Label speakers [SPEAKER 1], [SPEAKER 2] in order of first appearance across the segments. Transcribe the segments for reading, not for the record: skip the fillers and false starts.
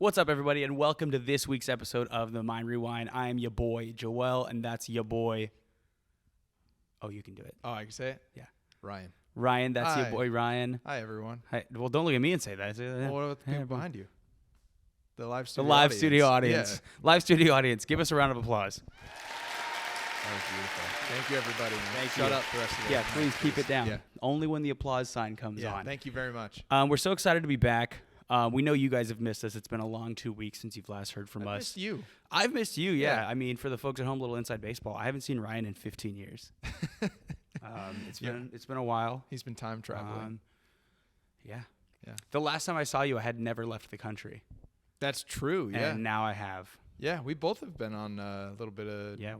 [SPEAKER 1] What's up, everybody, and welcome to this week's episode of The Mind Rewind. I am your boy, Joel, and that's your boy... Oh, you can do it.
[SPEAKER 2] Oh, I can say it?
[SPEAKER 1] Yeah.
[SPEAKER 2] Ryan,
[SPEAKER 1] that's
[SPEAKER 2] Hi.
[SPEAKER 1] your boy, Ryan.
[SPEAKER 2] Hi, everyone.
[SPEAKER 1] Hi. Well, don't look at me and say that.
[SPEAKER 2] Well, what about the people behind you? The live
[SPEAKER 1] The
[SPEAKER 2] studio
[SPEAKER 1] live
[SPEAKER 2] audience.
[SPEAKER 1] studio audience.
[SPEAKER 2] Yeah.
[SPEAKER 1] Live studio audience. Give us a round of applause.
[SPEAKER 2] That was beautiful. Thank you, everybody.
[SPEAKER 1] Thank
[SPEAKER 2] Shut
[SPEAKER 1] you.
[SPEAKER 2] up the rest of the
[SPEAKER 1] Yeah,
[SPEAKER 2] night,
[SPEAKER 1] please keep it down.
[SPEAKER 2] Yeah.
[SPEAKER 1] Only when the applause sign comes
[SPEAKER 2] Yeah,
[SPEAKER 1] on.
[SPEAKER 2] thank you very much.
[SPEAKER 1] We're so excited to be back. We know you guys have missed us. It's been a long 2 weeks since you've last heard from
[SPEAKER 2] I
[SPEAKER 1] us.
[SPEAKER 2] missed you.
[SPEAKER 1] I've missed you, yeah.
[SPEAKER 2] Yeah.
[SPEAKER 1] I mean, for the folks at home, little inside baseball, I haven't seen Ryan in 15 years. It's been a while.
[SPEAKER 2] He's been time traveling.
[SPEAKER 1] Yeah.
[SPEAKER 2] Yeah.
[SPEAKER 1] The last time I saw you, I had never left the country.
[SPEAKER 2] That's true, yeah.
[SPEAKER 1] And now I have.
[SPEAKER 2] Yeah, we both have been on a little bit of...
[SPEAKER 1] Yeah.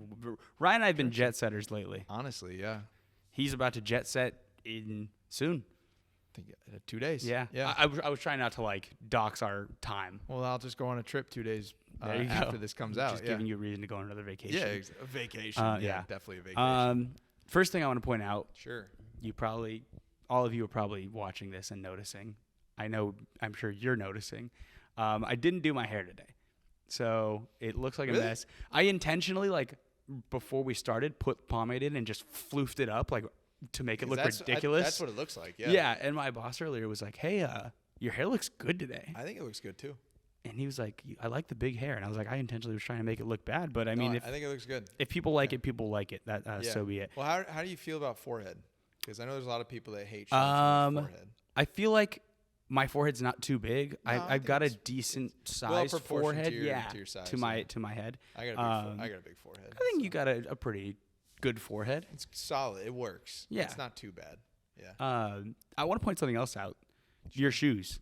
[SPEAKER 1] Ryan and I have been jet setters lately.
[SPEAKER 2] Honestly, yeah.
[SPEAKER 1] He's about to jet set in soon.
[SPEAKER 2] I think 2 days.
[SPEAKER 1] Yeah.
[SPEAKER 2] Yeah.
[SPEAKER 1] I was trying not to, dox our time.
[SPEAKER 2] Well, I'll just go on a trip 2 days
[SPEAKER 1] There you
[SPEAKER 2] after
[SPEAKER 1] go.
[SPEAKER 2] this comes out.
[SPEAKER 1] Just
[SPEAKER 2] Yeah.
[SPEAKER 1] giving you a reason to go on another vacation.
[SPEAKER 2] Yeah, a vacation.
[SPEAKER 1] Yeah.
[SPEAKER 2] Definitely a vacation.
[SPEAKER 1] First thing I want to point out,
[SPEAKER 2] Sure.
[SPEAKER 1] all of you are probably watching this and noticing. I'm sure you're noticing. I didn't do my hair today. So it looks like a
[SPEAKER 2] Really?
[SPEAKER 1] mess. I intentionally, before we started, put pomade in and just floofed it up, to make it look ridiculous.
[SPEAKER 2] That's what it looks like, yeah.
[SPEAKER 1] Yeah, and my boss earlier was like, hey, your hair looks good today.
[SPEAKER 2] I think it looks good, too.
[SPEAKER 1] And he was like, I like the big hair. And I was like, I intentionally was trying to make it look bad. But I mean,
[SPEAKER 2] I think it looks good.
[SPEAKER 1] if people like it, people like it. That
[SPEAKER 2] Yeah.
[SPEAKER 1] So be it.
[SPEAKER 2] Well, how do you feel about forehead? Because I know there's a lot of people that hate showing too much forehead.
[SPEAKER 1] I feel like my forehead's not too big.
[SPEAKER 2] No, I
[SPEAKER 1] I've
[SPEAKER 2] think
[SPEAKER 1] got a
[SPEAKER 2] it's
[SPEAKER 1] decent
[SPEAKER 2] well
[SPEAKER 1] sized
[SPEAKER 2] proportioned
[SPEAKER 1] forehead.
[SPEAKER 2] to your-
[SPEAKER 1] Yeah,
[SPEAKER 2] to your size,
[SPEAKER 1] to my
[SPEAKER 2] yeah.
[SPEAKER 1] to my head.
[SPEAKER 2] I got a big forehead.
[SPEAKER 1] I think
[SPEAKER 2] so
[SPEAKER 1] you got a pretty good forehead.
[SPEAKER 2] It's solid. It works.
[SPEAKER 1] Yeah.
[SPEAKER 2] It's not too bad. Yeah.
[SPEAKER 1] I want to point something else out. Your shoes.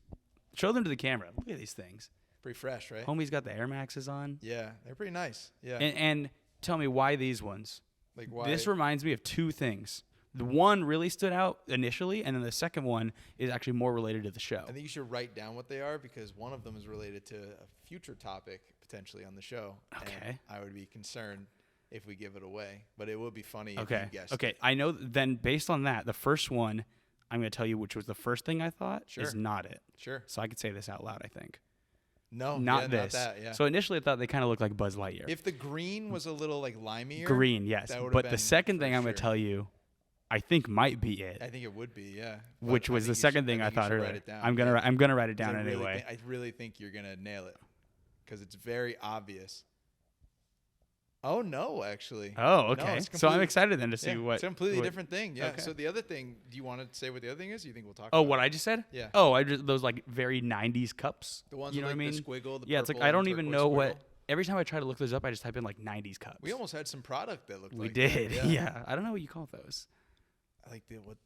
[SPEAKER 1] Show them to the camera. Look at these things.
[SPEAKER 2] Pretty fresh, right?
[SPEAKER 1] Homie's got the Air Maxes on.
[SPEAKER 2] Yeah. They're pretty nice. Yeah.
[SPEAKER 1] And tell me why these ones.
[SPEAKER 2] Like why?
[SPEAKER 1] This reminds me of two things. The one really stood out initially, and then the second one is actually more related to the show.
[SPEAKER 2] I think you should write down what they are because one of them is related to a future topic potentially on the show.
[SPEAKER 1] Okay.
[SPEAKER 2] And I would be concerned if we give it away, but it would be funny if
[SPEAKER 1] Okay.
[SPEAKER 2] you guessed.
[SPEAKER 1] Okay. I know. Then based on that, the first one I'm going to tell you, which was the first thing I thought,
[SPEAKER 2] Sure.
[SPEAKER 1] is not it.
[SPEAKER 2] Sure.
[SPEAKER 1] So I could say this out loud. I think
[SPEAKER 2] No.
[SPEAKER 1] not
[SPEAKER 2] yeah,
[SPEAKER 1] this.
[SPEAKER 2] Not that. Yeah.
[SPEAKER 1] So initially I thought they kind of looked like Buzz Lightyear.
[SPEAKER 2] If the green was a little limier,
[SPEAKER 1] Green, yes.
[SPEAKER 2] that would've
[SPEAKER 1] But the
[SPEAKER 2] been
[SPEAKER 1] second
[SPEAKER 2] for
[SPEAKER 1] thing I'm going to
[SPEAKER 2] sure.
[SPEAKER 1] tell you, I think might be it,
[SPEAKER 2] I think it would be, yeah. But
[SPEAKER 1] which
[SPEAKER 2] I
[SPEAKER 1] was the
[SPEAKER 2] think you
[SPEAKER 1] second
[SPEAKER 2] should-
[SPEAKER 1] thing I
[SPEAKER 2] think you
[SPEAKER 1] thought
[SPEAKER 2] should
[SPEAKER 1] earlier.
[SPEAKER 2] write it down,
[SPEAKER 1] I'm
[SPEAKER 2] yeah.
[SPEAKER 1] gonna write it
[SPEAKER 2] 'Cause
[SPEAKER 1] down
[SPEAKER 2] I really
[SPEAKER 1] anyway.
[SPEAKER 2] I really think you're gonna nail it because it's very obvious. Oh no, actually.
[SPEAKER 1] Oh,
[SPEAKER 2] No,
[SPEAKER 1] okay.
[SPEAKER 2] it's
[SPEAKER 1] So I'm
[SPEAKER 2] completely-
[SPEAKER 1] excited then to see
[SPEAKER 2] Yeah,
[SPEAKER 1] what.
[SPEAKER 2] it's a completely
[SPEAKER 1] what-
[SPEAKER 2] different thing. Yeah.
[SPEAKER 1] Okay.
[SPEAKER 2] So the other thing, do you want to say what the other thing is? You think we'll talk?
[SPEAKER 1] Oh,
[SPEAKER 2] about
[SPEAKER 1] what
[SPEAKER 2] it?
[SPEAKER 1] I just said?
[SPEAKER 2] Yeah.
[SPEAKER 1] Oh, those very 90s cups.
[SPEAKER 2] The ones
[SPEAKER 1] you know
[SPEAKER 2] with
[SPEAKER 1] what I mean?
[SPEAKER 2] the squiggle. The
[SPEAKER 1] Yeah, it's like
[SPEAKER 2] purple
[SPEAKER 1] I
[SPEAKER 2] and
[SPEAKER 1] don't even
[SPEAKER 2] turquoise
[SPEAKER 1] know
[SPEAKER 2] squiggle.
[SPEAKER 1] what. Every time I try to look those up, I just type in 90s cups.
[SPEAKER 2] We almost had some product that looked
[SPEAKER 1] We
[SPEAKER 2] like that,
[SPEAKER 1] did.
[SPEAKER 2] Yeah.
[SPEAKER 1] Yeah. I don't know what you call those.
[SPEAKER 2] Like what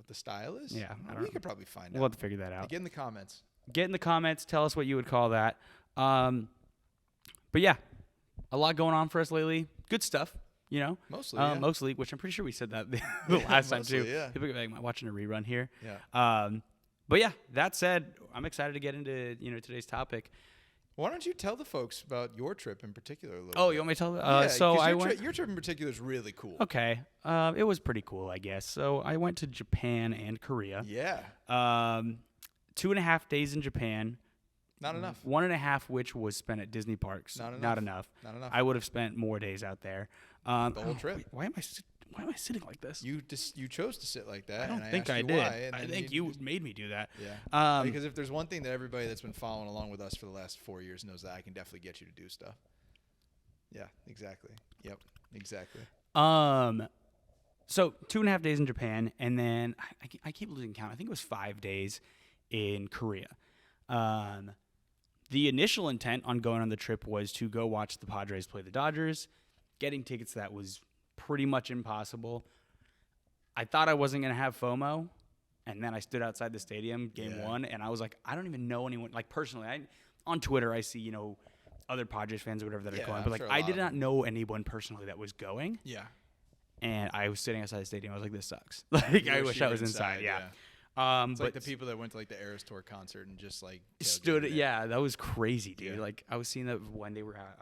[SPEAKER 2] the style is?
[SPEAKER 1] Yeah, I don't
[SPEAKER 2] We
[SPEAKER 1] know.
[SPEAKER 2] could probably find
[SPEAKER 1] We'll
[SPEAKER 2] out.
[SPEAKER 1] have to figure that out.
[SPEAKER 2] Get in the comments.
[SPEAKER 1] Get in the comments. Tell us what you would call that. But yeah, a lot going on for us lately. Good stuff, you know.
[SPEAKER 2] Mostly. Yeah.
[SPEAKER 1] Mostly, which I'm pretty sure we said that the last time
[SPEAKER 2] Mostly,
[SPEAKER 1] too.
[SPEAKER 2] yeah.
[SPEAKER 1] People get like watching a rerun here.
[SPEAKER 2] Yeah.
[SPEAKER 1] But yeah, that said, I'm excited to get into today's topic.
[SPEAKER 2] Why don't you tell the folks about your trip in particular a little
[SPEAKER 1] Oh,
[SPEAKER 2] bit?
[SPEAKER 1] you want me to tell?
[SPEAKER 2] Yeah,
[SPEAKER 1] So
[SPEAKER 2] 'cause
[SPEAKER 1] I
[SPEAKER 2] your
[SPEAKER 1] went.
[SPEAKER 2] your trip in particular is really cool.
[SPEAKER 1] Okay, it was pretty cool, I guess. So I went to Japan and Korea.
[SPEAKER 2] Yeah.
[SPEAKER 1] 2.5 days in Japan.
[SPEAKER 2] Not enough.
[SPEAKER 1] 1.5 which was spent at Disney parks.
[SPEAKER 2] Not
[SPEAKER 1] Not
[SPEAKER 2] enough.
[SPEAKER 1] enough.
[SPEAKER 2] Not enough.
[SPEAKER 1] I would have spent more days out there.
[SPEAKER 2] The whole trip.
[SPEAKER 1] Wait, why am I sitting like this?
[SPEAKER 2] You chose to sit like that.
[SPEAKER 1] I don't
[SPEAKER 2] and
[SPEAKER 1] think
[SPEAKER 2] asked
[SPEAKER 1] I
[SPEAKER 2] you
[SPEAKER 1] did.
[SPEAKER 2] Why, and
[SPEAKER 1] I
[SPEAKER 2] then
[SPEAKER 1] think you made me do that.
[SPEAKER 2] Yeah. Because if there's one thing that everybody that's been following along with us for the last 4 years knows, that I can definitely get you to do stuff. Yeah. Exactly. Yep. Exactly.
[SPEAKER 1] So 2.5 days in Japan, and then I keep losing count. I think it was 5 days in Korea. The initial intent on going on the trip was to go watch the Padres play the Dodgers. Getting tickets to that was pretty much impossible. I thought I wasn't going to have FOMO, and then I stood outside the stadium, game one, and I was like, I don't even know anyone. Like, personally, on Twitter, I see, other Padres fans or whatever that are
[SPEAKER 2] Yeah,
[SPEAKER 1] going,
[SPEAKER 2] I'm
[SPEAKER 1] but, like,
[SPEAKER 2] sure a
[SPEAKER 1] I
[SPEAKER 2] lot
[SPEAKER 1] did
[SPEAKER 2] of
[SPEAKER 1] not know anyone personally that was going.
[SPEAKER 2] Yeah.
[SPEAKER 1] And I was sitting outside the stadium. I was like, this sucks. Like, I wish I was inside. Yeah.
[SPEAKER 2] It's
[SPEAKER 1] But
[SPEAKER 2] like the people that went to like the Eras Tour concert and just like
[SPEAKER 1] stood.
[SPEAKER 2] tailgated it.
[SPEAKER 1] Yeah, that was crazy, dude.
[SPEAKER 2] Yeah.
[SPEAKER 1] Like, I was seeing that when they were at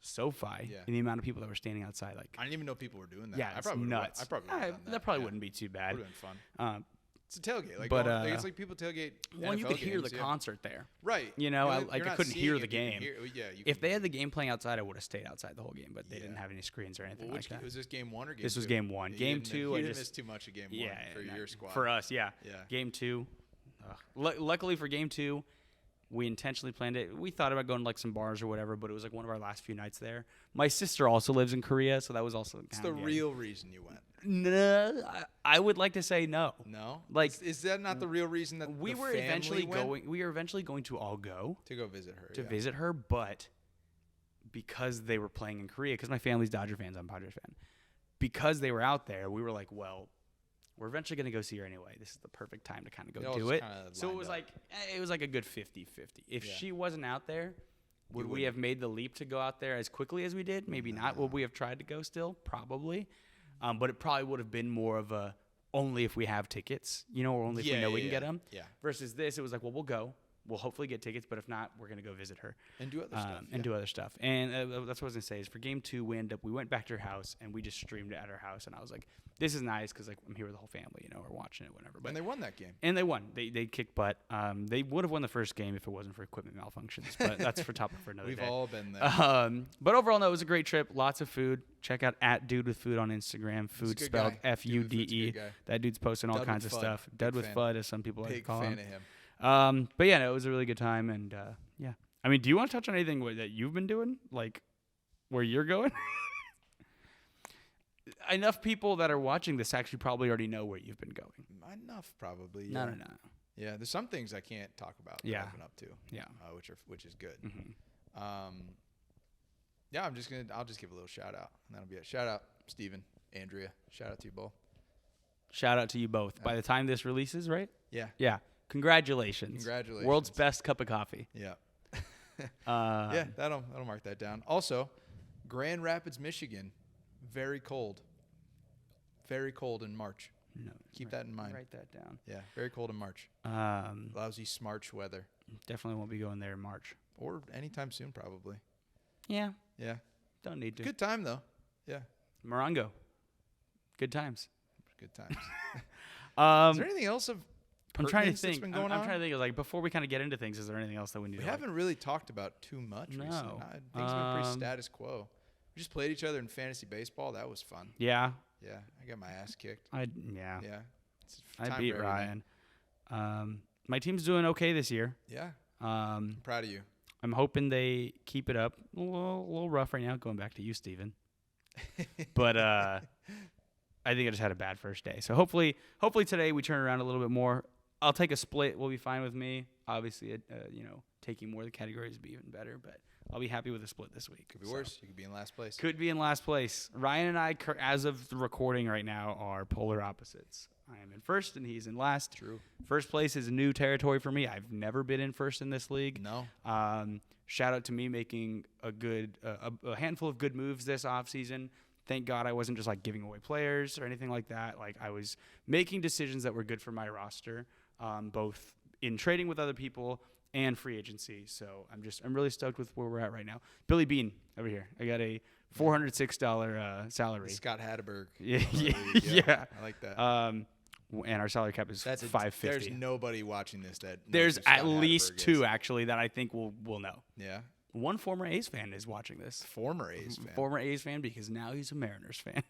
[SPEAKER 1] SoFi,
[SPEAKER 2] Yeah.
[SPEAKER 1] and the amount of people that were standing outside. Like,
[SPEAKER 2] I didn't even know people were doing that.
[SPEAKER 1] yeah,
[SPEAKER 2] I
[SPEAKER 1] it's
[SPEAKER 2] probably
[SPEAKER 1] nuts.
[SPEAKER 2] I probably
[SPEAKER 1] Yeah,
[SPEAKER 2] would've done
[SPEAKER 1] that probably
[SPEAKER 2] Yeah.
[SPEAKER 1] wouldn't be too bad.
[SPEAKER 2] Would have been fun. It's a tailgate. Like,
[SPEAKER 1] But,
[SPEAKER 2] it's like people tailgate.
[SPEAKER 1] Well, you
[SPEAKER 2] NFL
[SPEAKER 1] could hear the
[SPEAKER 2] games, yeah.
[SPEAKER 1] concert there.
[SPEAKER 2] Right.
[SPEAKER 1] You know,
[SPEAKER 2] You're
[SPEAKER 1] I
[SPEAKER 2] not
[SPEAKER 1] couldn't
[SPEAKER 2] seeing
[SPEAKER 1] hear
[SPEAKER 2] it,
[SPEAKER 1] the
[SPEAKER 2] but you can
[SPEAKER 1] game.
[SPEAKER 2] you
[SPEAKER 1] If
[SPEAKER 2] can-
[SPEAKER 1] they had the game playing outside, I would have stayed outside the whole game, but they didn't
[SPEAKER 2] Yeah.
[SPEAKER 1] have any screens or anything
[SPEAKER 2] Well,
[SPEAKER 1] like that.
[SPEAKER 2] was this game 1 or game 2?
[SPEAKER 1] This was game 1.
[SPEAKER 2] You
[SPEAKER 1] Game
[SPEAKER 2] didn't-
[SPEAKER 1] 2,
[SPEAKER 2] you
[SPEAKER 1] I
[SPEAKER 2] didn't
[SPEAKER 1] just
[SPEAKER 2] miss too much of game 1
[SPEAKER 1] yeah,
[SPEAKER 2] for
[SPEAKER 1] no,
[SPEAKER 2] your squad.
[SPEAKER 1] for us, yeah.
[SPEAKER 2] Yeah.
[SPEAKER 1] Game 2. Luckily for game 2, we intentionally planned it. We thought about going to like some bars or whatever, but it was like one of our last few nights there. My sister also lives in Korea, so that was also
[SPEAKER 2] It's
[SPEAKER 1] kinda
[SPEAKER 2] the
[SPEAKER 1] good.
[SPEAKER 2] real reason you went.
[SPEAKER 1] No, I would like to say no.
[SPEAKER 2] No,
[SPEAKER 1] Like,
[SPEAKER 2] is that not the real reason that
[SPEAKER 1] We
[SPEAKER 2] the
[SPEAKER 1] were
[SPEAKER 2] family
[SPEAKER 1] eventually
[SPEAKER 2] went?
[SPEAKER 1] going. We were eventually going to all go
[SPEAKER 2] to go visit her?
[SPEAKER 1] to
[SPEAKER 2] yeah.
[SPEAKER 1] visit her, but because they were playing in Korea, because my family's Dodger fans, I'm a Padres fan. Because they were out there, we were like, well, we're eventually going to go see her anyway. This is the perfect time to kind of
[SPEAKER 2] It
[SPEAKER 1] go
[SPEAKER 2] all
[SPEAKER 1] do
[SPEAKER 2] just
[SPEAKER 1] it.
[SPEAKER 2] kinda
[SPEAKER 1] So it
[SPEAKER 2] lined
[SPEAKER 1] was
[SPEAKER 2] up.
[SPEAKER 1] like it was like a good 50-50. If
[SPEAKER 2] Yeah.
[SPEAKER 1] she wasn't out there, would we
[SPEAKER 2] wouldn't.
[SPEAKER 1] have made the leap to go out there as quickly as we did? Maybe not. Would we have tried to go still? Probably. But it probably would have been more of a only if we have tickets, you know, or only if we know we can get them.
[SPEAKER 2] Yeah,
[SPEAKER 1] Versus this, it was like, well, we'll go. We'll hopefully get tickets, but if not, we're gonna go visit her
[SPEAKER 2] and do other stuff.
[SPEAKER 1] and do other stuff. And that's what I was gonna say is for game 2, we went back to her house and we just streamed it at her house. And I was like, this is nice because like I'm here with the whole family, you know, we're watching it, whatever. But
[SPEAKER 2] And they won that game.
[SPEAKER 1] and they won. They kicked butt. They would have won the first game if it wasn't for equipment malfunctions. But that's for topic for another
[SPEAKER 2] We've
[SPEAKER 1] day.
[SPEAKER 2] all been there.
[SPEAKER 1] But overall, no, it was a great trip. Lots of food. Check out @DudeWithFood on Instagram.
[SPEAKER 2] He's a
[SPEAKER 1] Food
[SPEAKER 2] good
[SPEAKER 1] spelled
[SPEAKER 2] guy. Dude with Food's a
[SPEAKER 1] FUDE.
[SPEAKER 2] good guy.
[SPEAKER 1] That dude's posting all
[SPEAKER 2] Dud
[SPEAKER 1] kinds
[SPEAKER 2] with
[SPEAKER 1] of
[SPEAKER 2] Fud.
[SPEAKER 1] stuff.
[SPEAKER 2] Big
[SPEAKER 1] Dud with
[SPEAKER 2] fan.
[SPEAKER 1] Fud, as some people like to
[SPEAKER 2] Big
[SPEAKER 1] call
[SPEAKER 2] fan
[SPEAKER 1] him.
[SPEAKER 2] of him.
[SPEAKER 1] But yeah, no, it was a really good time, and yeah. I mean, do you want to touch on anything that you've been doing, like where you're going? Enough people that are watching this actually probably already know where you've been going.
[SPEAKER 2] Enough, probably.
[SPEAKER 1] No,
[SPEAKER 2] Yeah.
[SPEAKER 1] no, no.
[SPEAKER 2] Yeah, there's some things I can't talk about.
[SPEAKER 1] Yeah.
[SPEAKER 2] That I've been up to.
[SPEAKER 1] Yeah.
[SPEAKER 2] Which is good.
[SPEAKER 1] hmm
[SPEAKER 2] Yeah, I'll just give a little shout out, and that'll be it. Shout out, Steven, Andrea. Shout out to you both.
[SPEAKER 1] Shout out to you both. By the time this releases, right?
[SPEAKER 2] Yeah.
[SPEAKER 1] Yeah. Congratulations.
[SPEAKER 2] Congratulations.
[SPEAKER 1] World's best cup of coffee.
[SPEAKER 2] Yeah.
[SPEAKER 1] Yeah.
[SPEAKER 2] That'll mark that down. Also, Grand Rapids, Michigan, very cold. Very cold in March.
[SPEAKER 1] No,
[SPEAKER 2] Keep that in mind.
[SPEAKER 1] Write that down.
[SPEAKER 2] Yeah, very cold in March. Lousy Smarch weather,
[SPEAKER 1] Definitely won't be going there in March.
[SPEAKER 2] or anytime soon, probably.
[SPEAKER 1] Yeah.
[SPEAKER 2] Yeah.
[SPEAKER 1] Don't need to.
[SPEAKER 2] Good time though. Yeah.
[SPEAKER 1] Morongo. Good times.
[SPEAKER 2] Good times.
[SPEAKER 1] Um,
[SPEAKER 2] Is there anything else of
[SPEAKER 1] I'm trying to
[SPEAKER 2] pertinence that's
[SPEAKER 1] think.
[SPEAKER 2] been
[SPEAKER 1] I'm
[SPEAKER 2] going
[SPEAKER 1] trying
[SPEAKER 2] on?
[SPEAKER 1] to think. Like before we kind of get into things, is there anything else that we need?
[SPEAKER 2] We
[SPEAKER 1] to
[SPEAKER 2] haven't really talked about too much recently.
[SPEAKER 1] No.
[SPEAKER 2] Things have been pretty
[SPEAKER 1] Um,
[SPEAKER 2] status quo. We just played each other in fantasy baseball. That was fun.
[SPEAKER 1] Yeah.
[SPEAKER 2] Yeah, I got my ass kicked.
[SPEAKER 1] Yeah.
[SPEAKER 2] Yeah. It's
[SPEAKER 1] I
[SPEAKER 2] time
[SPEAKER 1] beat
[SPEAKER 2] for everything.
[SPEAKER 1] Ryan. My team's doing okay this year.
[SPEAKER 2] Yeah.
[SPEAKER 1] Um,
[SPEAKER 2] Proud of you.
[SPEAKER 1] I'm hoping keep it up. A little rough right now, going back to you, Steven. But I think I just had a bad first day. So hopefully today we turn around a little bit more. I'll take a split. Will be fine with me. Obviously, taking more of the categories would be even better. But I'll be happy with a split this week.
[SPEAKER 2] Could be
[SPEAKER 1] So,
[SPEAKER 2] worse. You could be in last place.
[SPEAKER 1] Could be in last place. Ryan and I, as of the recording right now, are polar opposites. I am in first and he's in last.
[SPEAKER 2] True.
[SPEAKER 1] First place is new territory for me. I've never been in first in this league.
[SPEAKER 2] No.
[SPEAKER 1] Shout out to me making a handful of good moves this offseason. Thank God I wasn't just like giving away players or anything like that. Like I was making decisions that were good for my roster, both in trading with other people and free agency. So I'm really stoked with where we're at right now. Billy Bean over here. I got a $406 salary.
[SPEAKER 2] Scott Hatterberg.
[SPEAKER 1] Yeah,
[SPEAKER 2] Yeah. I like that.
[SPEAKER 1] And our salary cap is
[SPEAKER 2] That's
[SPEAKER 1] $550.
[SPEAKER 2] There's nobody watching this that knows
[SPEAKER 1] There's
[SPEAKER 2] who Scott
[SPEAKER 1] at least
[SPEAKER 2] Hatterberg is.
[SPEAKER 1] two actually that I think will know.
[SPEAKER 2] Yeah.
[SPEAKER 1] One former A's fan is watching this.
[SPEAKER 2] Former A's fan.
[SPEAKER 1] Former A's fan because now he's a Mariners fan.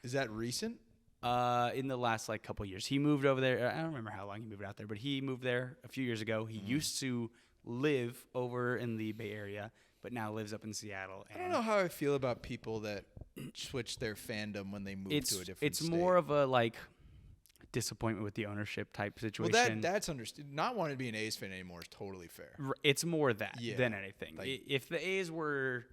[SPEAKER 2] Is that recent?
[SPEAKER 1] In the last like couple years, he moved over there. I don't remember how long he moved out there, but he moved there a few years ago. He used to live over in the Bay Area, but now lives up in Seattle.
[SPEAKER 2] I don't know how I feel about people that switch their fandom when they move to a different
[SPEAKER 1] It's
[SPEAKER 2] state.
[SPEAKER 1] more of a like disappointment with the ownership type
[SPEAKER 2] Well,
[SPEAKER 1] situation.
[SPEAKER 2] that's understood. Not wanting to be an A's fan anymore is totally fair.
[SPEAKER 1] It's more that
[SPEAKER 2] Yeah,
[SPEAKER 1] than anything.
[SPEAKER 2] like-
[SPEAKER 1] If the A's were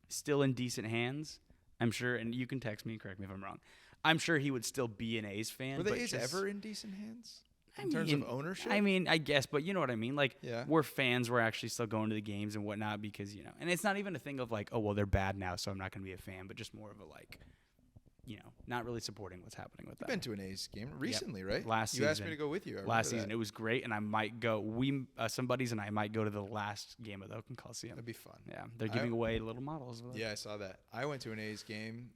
[SPEAKER 1] still in decent hands, I'm sure, and you can text me and correct me if I'm wrong, I'm sure he would still be an A's fan.
[SPEAKER 2] Were the
[SPEAKER 1] but
[SPEAKER 2] A's
[SPEAKER 1] just-
[SPEAKER 2] ever in decent hands?
[SPEAKER 1] I
[SPEAKER 2] In terms of
[SPEAKER 1] mean,
[SPEAKER 2] ownership?
[SPEAKER 1] I mean, I guess, but you know what I mean? Like,
[SPEAKER 2] Yeah.
[SPEAKER 1] we're fans, we're actually still going to the games and whatnot because, and it's not even a thing of like, oh, well, they're bad now, so I'm not going to be a fan, but just more of a like, not really supporting what's happening with
[SPEAKER 2] You've
[SPEAKER 1] that.
[SPEAKER 2] been to an A's game recently, right?
[SPEAKER 1] Last
[SPEAKER 2] You asked me
[SPEAKER 1] season.
[SPEAKER 2] to go with you. I
[SPEAKER 1] Last
[SPEAKER 2] remember
[SPEAKER 1] season,
[SPEAKER 2] that.
[SPEAKER 1] it was great, and I might go. Some buddies and I might go to the last game of the Oakland Coliseum.
[SPEAKER 2] That'd be fun.
[SPEAKER 1] Yeah, they're giving away little models. Of it.
[SPEAKER 2] Yeah, I saw that. I went to an A's game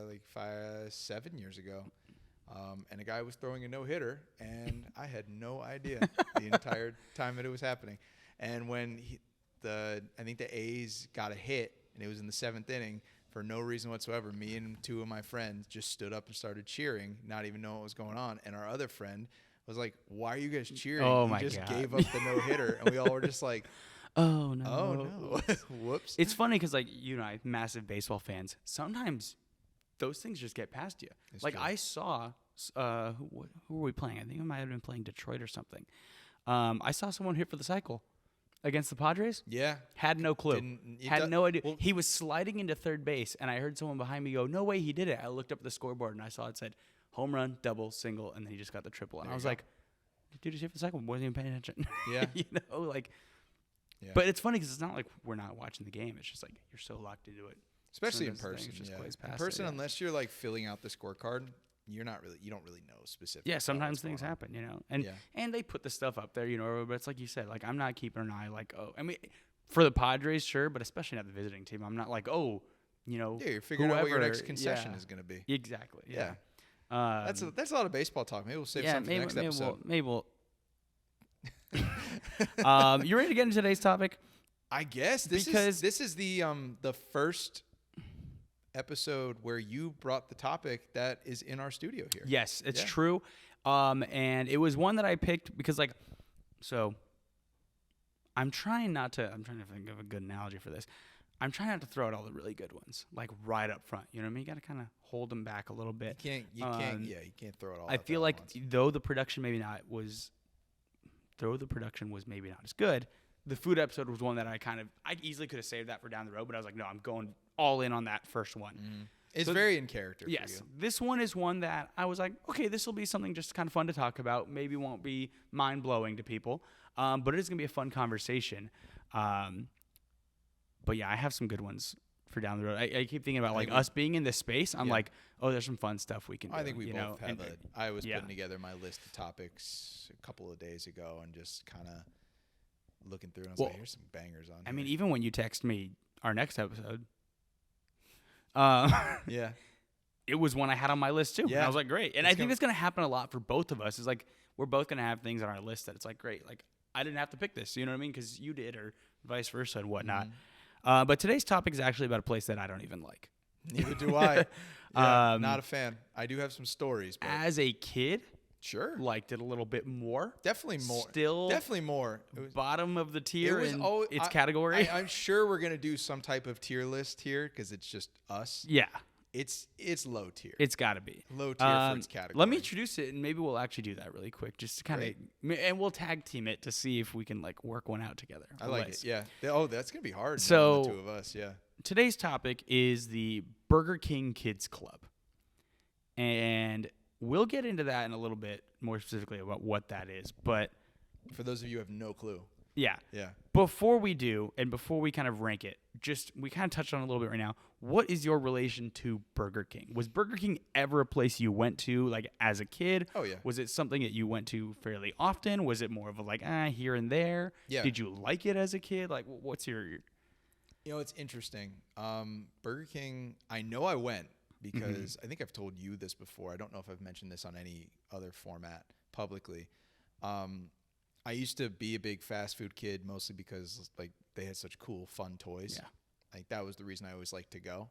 [SPEAKER 2] like 7 years ago. and a guy was throwing a no-hitter, and I had no idea the entire time that it was happening. And when I think the A's got a hit, and it was in the 7th inning, for no reason whatsoever, me and 2 of my friends just stood up and started cheering, not even knowing what was going on. And our other friend was like, "Why are you guys cheering?
[SPEAKER 1] Oh,
[SPEAKER 2] He
[SPEAKER 1] my
[SPEAKER 2] just
[SPEAKER 1] God.
[SPEAKER 2] gave up the no-hitter." And we all were just like,
[SPEAKER 1] Oh no.
[SPEAKER 2] "Oh, no. Whoops."
[SPEAKER 1] It's funny because like you and I, massive baseball fans, sometimes those things just get past you.
[SPEAKER 2] It's
[SPEAKER 1] Like
[SPEAKER 2] true.
[SPEAKER 1] I saw, who were we playing? I think we might have been playing Detroit or something. I saw someone hit for the cycle against the Padres.
[SPEAKER 2] Yeah.
[SPEAKER 1] Had no clue.
[SPEAKER 2] It
[SPEAKER 1] Had
[SPEAKER 2] do-
[SPEAKER 1] no idea.
[SPEAKER 2] well-
[SPEAKER 1] He was sliding into third base, and I heard someone behind me go, "No way, he did it." I looked up at the scoreboard, and I saw it said home run, double, single, and then he just got the triple. And
[SPEAKER 2] There
[SPEAKER 1] I
[SPEAKER 2] you
[SPEAKER 1] was
[SPEAKER 2] go.
[SPEAKER 1] like, "Dude, just hit for the cycle. Wasn't even paying attention."
[SPEAKER 2] Yeah.
[SPEAKER 1] you know, like.
[SPEAKER 2] Yeah.
[SPEAKER 1] But it's funny because it's not like we're not watching the game. It's just like you're so locked into it.
[SPEAKER 2] Especially in
[SPEAKER 1] Sometimes
[SPEAKER 2] person.
[SPEAKER 1] things just
[SPEAKER 2] Yeah.
[SPEAKER 1] glaze
[SPEAKER 2] In
[SPEAKER 1] past it,
[SPEAKER 2] person,
[SPEAKER 1] yeah.
[SPEAKER 2] unless you're like filling out the scorecard, you don't really know specifically.
[SPEAKER 1] Yeah, sometimes things happen, you know, and
[SPEAKER 2] Yeah.
[SPEAKER 1] and they put the stuff up there, you know. But it's like you said, like I'm not keeping an eye, like I mean, for the Padres, sure, but especially not the visiting team. I'm not like you know,
[SPEAKER 2] Yeah, you're figuring out what your
[SPEAKER 1] whoever-
[SPEAKER 2] next concession
[SPEAKER 1] yeah.
[SPEAKER 2] is going to be.
[SPEAKER 1] Exactly.
[SPEAKER 2] Yeah.
[SPEAKER 1] Yeah.
[SPEAKER 2] That's a lot of baseball talk. Maybe we'll save
[SPEAKER 1] yeah.
[SPEAKER 2] some for the next episode.
[SPEAKER 1] Maybe we'll. You ready to get into today's topic?
[SPEAKER 2] I guess this is the first episode where you brought the topic that is in our studio here.
[SPEAKER 1] Yes, it's
[SPEAKER 2] Yeah.
[SPEAKER 1] true. And it was one that I picked because, like, so I'm trying to think of a good analogy for this. I'm trying not to throw out all the really good ones, like right up front. You know what I mean? You got to kind of hold them back a little bit.
[SPEAKER 2] You can't throw it all.
[SPEAKER 1] I
[SPEAKER 2] out
[SPEAKER 1] feel
[SPEAKER 2] there
[SPEAKER 1] like
[SPEAKER 2] at once.
[SPEAKER 1] though the production was maybe not as good, the food episode was one that I easily could have saved that for down the road, but I was like, no, I'm going all in on that first one.
[SPEAKER 2] It's
[SPEAKER 1] so-
[SPEAKER 2] very in character.
[SPEAKER 1] Yes,
[SPEAKER 2] For you.
[SPEAKER 1] this one is one that I was like, okay, this will be something just kind of fun to talk about. Maybe won't be mind blowing to people, but it is gonna be a fun conversation. But yeah, I have some good ones for down the road. I keep thinking about like us being in this space. I'm
[SPEAKER 2] Yeah.
[SPEAKER 1] like, oh, there's some fun stuff we can do.
[SPEAKER 2] I think we
[SPEAKER 1] you
[SPEAKER 2] both
[SPEAKER 1] know?
[SPEAKER 2] have
[SPEAKER 1] And-
[SPEAKER 2] I was
[SPEAKER 1] yeah.
[SPEAKER 2] putting together my list of topics a couple of days ago and just kind of looking through and I was
[SPEAKER 1] Well,
[SPEAKER 2] like, here's some bangers on
[SPEAKER 1] I
[SPEAKER 2] here.
[SPEAKER 1] mean, even when you text me our next episode,
[SPEAKER 2] yeah.
[SPEAKER 1] it was one I had on my list too. And
[SPEAKER 2] Yeah.
[SPEAKER 1] I was like, great. And
[SPEAKER 2] It's
[SPEAKER 1] I think that's gonna happen a lot for both of us. Is like we're both gonna have things on our list that it's like, great. Like I didn't have to pick this. You know what I mean? Because you did, or vice versa and whatnot.
[SPEAKER 2] Mm-hmm.
[SPEAKER 1] But today's topic is actually about a place that I don't even like.
[SPEAKER 2] Neither do I. Yeah,
[SPEAKER 1] Um,
[SPEAKER 2] not a fan. I do have some stories, but
[SPEAKER 1] As a kid,
[SPEAKER 2] sure.
[SPEAKER 1] liked it a little bit more.
[SPEAKER 2] Definitely more.
[SPEAKER 1] Still
[SPEAKER 2] Definitely more. It was,
[SPEAKER 1] bottom of the tier in its
[SPEAKER 2] I-
[SPEAKER 1] category.
[SPEAKER 2] I'm sure we're gonna do some type of tier list here because it's just us.
[SPEAKER 1] yeah,
[SPEAKER 2] It's low tier.
[SPEAKER 1] it's got to be.
[SPEAKER 2] Low tier for its category.
[SPEAKER 1] Let me introduce it, and maybe we'll actually do that really quick, just to kind of, and we'll tag team it to see if we can like work one out together.
[SPEAKER 2] I like it. Yeah. That's gonna be hard.
[SPEAKER 1] So-
[SPEAKER 2] knowing the two of us. Yeah.
[SPEAKER 1] Today's topic is the Burger King Kids Club, and we'll get into that in a little bit more specifically about what that is. But
[SPEAKER 2] For those of you who have no clue.
[SPEAKER 1] yeah,
[SPEAKER 2] Yeah.
[SPEAKER 1] before we do, and before we kind of rank it, we kind of touched on it a little bit right now. What is your relation to Burger King? Was Burger King ever a place you went to like as a kid?
[SPEAKER 2] Oh, yeah.
[SPEAKER 1] Was it something that you went to fairly often? Was it more of a like here and there?
[SPEAKER 2] Yeah.
[SPEAKER 1] Did you like it as a kid? Like, what's your?
[SPEAKER 2] You know, it's interesting. Burger King, I know I went because I think I've told you this before. I don't know if I've mentioned this on any other format publicly. I used to be a big fast food kid mostly because like they had such cool, fun toys.
[SPEAKER 1] Yeah.
[SPEAKER 2] Like that was the reason I always liked to go.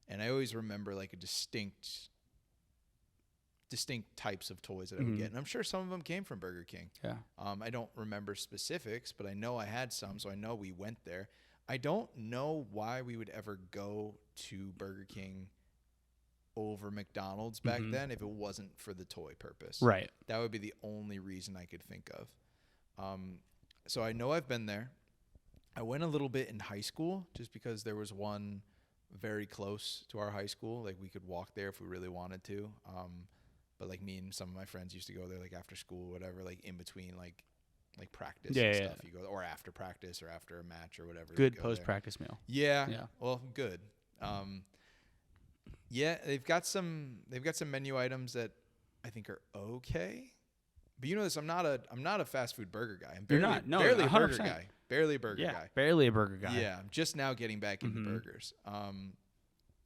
[SPEAKER 2] And I always remember like a distinct types of toys that I would get. And I'm sure some of them came from Burger King.
[SPEAKER 1] Yeah.
[SPEAKER 2] I don't remember specifics, but I know I had some, so I know we went there. I don't know why we would ever go to Burger King over McDonald's back then if it wasn't for the toy purpose.
[SPEAKER 1] Right.
[SPEAKER 2] That would be the only reason I could think of. So I know I've been there. I went a little bit in high school just because there was one very close to our high school. Like we could walk there if we really wanted to. But like me and some of my friends used to go there like after school or whatever, like in between like practice and stuff. You go or after practice or after a match or whatever.
[SPEAKER 1] Good
[SPEAKER 2] you go
[SPEAKER 1] post
[SPEAKER 2] there.
[SPEAKER 1] practice meal.
[SPEAKER 2] Yeah.
[SPEAKER 1] Yeah.
[SPEAKER 2] Well, good. Yeah, they've got some menu items that I think are okay. But you know this, I'm not a fast food burger guy. I'm
[SPEAKER 1] You're not. No,
[SPEAKER 2] barely a burger
[SPEAKER 1] 100%.
[SPEAKER 2] guy. Barely a burger
[SPEAKER 1] Yeah.
[SPEAKER 2] guy.
[SPEAKER 1] Barely a burger guy.
[SPEAKER 2] Yeah, I'm just now getting back into burgers.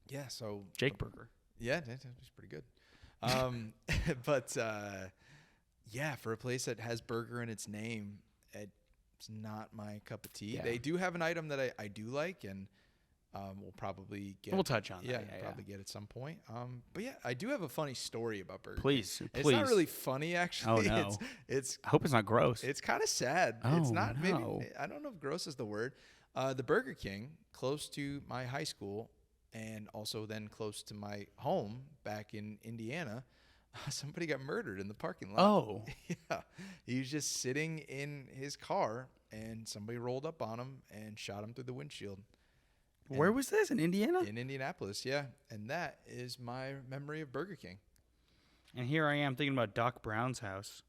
[SPEAKER 2] Yeah, so
[SPEAKER 1] Jake Burger.
[SPEAKER 2] yeah, that was pretty good. But yeah, for a place that has burger in its name, it's not my cup of tea.
[SPEAKER 1] Yeah.
[SPEAKER 2] They do have an item that I do like, and we'll probably get.
[SPEAKER 1] We'll touch on
[SPEAKER 2] Yeah,
[SPEAKER 1] that. Yeah,
[SPEAKER 2] probably get at some point. But yeah, I do have a funny story about Burger King.
[SPEAKER 1] Please.
[SPEAKER 2] It's not really funny, actually.
[SPEAKER 1] Oh, no.
[SPEAKER 2] It's
[SPEAKER 1] I hope it's not gross.
[SPEAKER 2] it's kind of sad.
[SPEAKER 1] Oh,
[SPEAKER 2] It's not
[SPEAKER 1] no.
[SPEAKER 2] maybe. I don't know if gross is the word. The Burger King close to my high school, and also then close to my home back in Indiana. Somebody got murdered in the parking lot.
[SPEAKER 1] Oh.
[SPEAKER 2] Yeah. He was just sitting in his car, and somebody rolled up on him and shot him through the windshield.
[SPEAKER 1] Where was this? In Indiana?
[SPEAKER 2] In Indianapolis, yeah. And that is my memory of Burger King.
[SPEAKER 1] And here I am thinking about Doc Brown's house.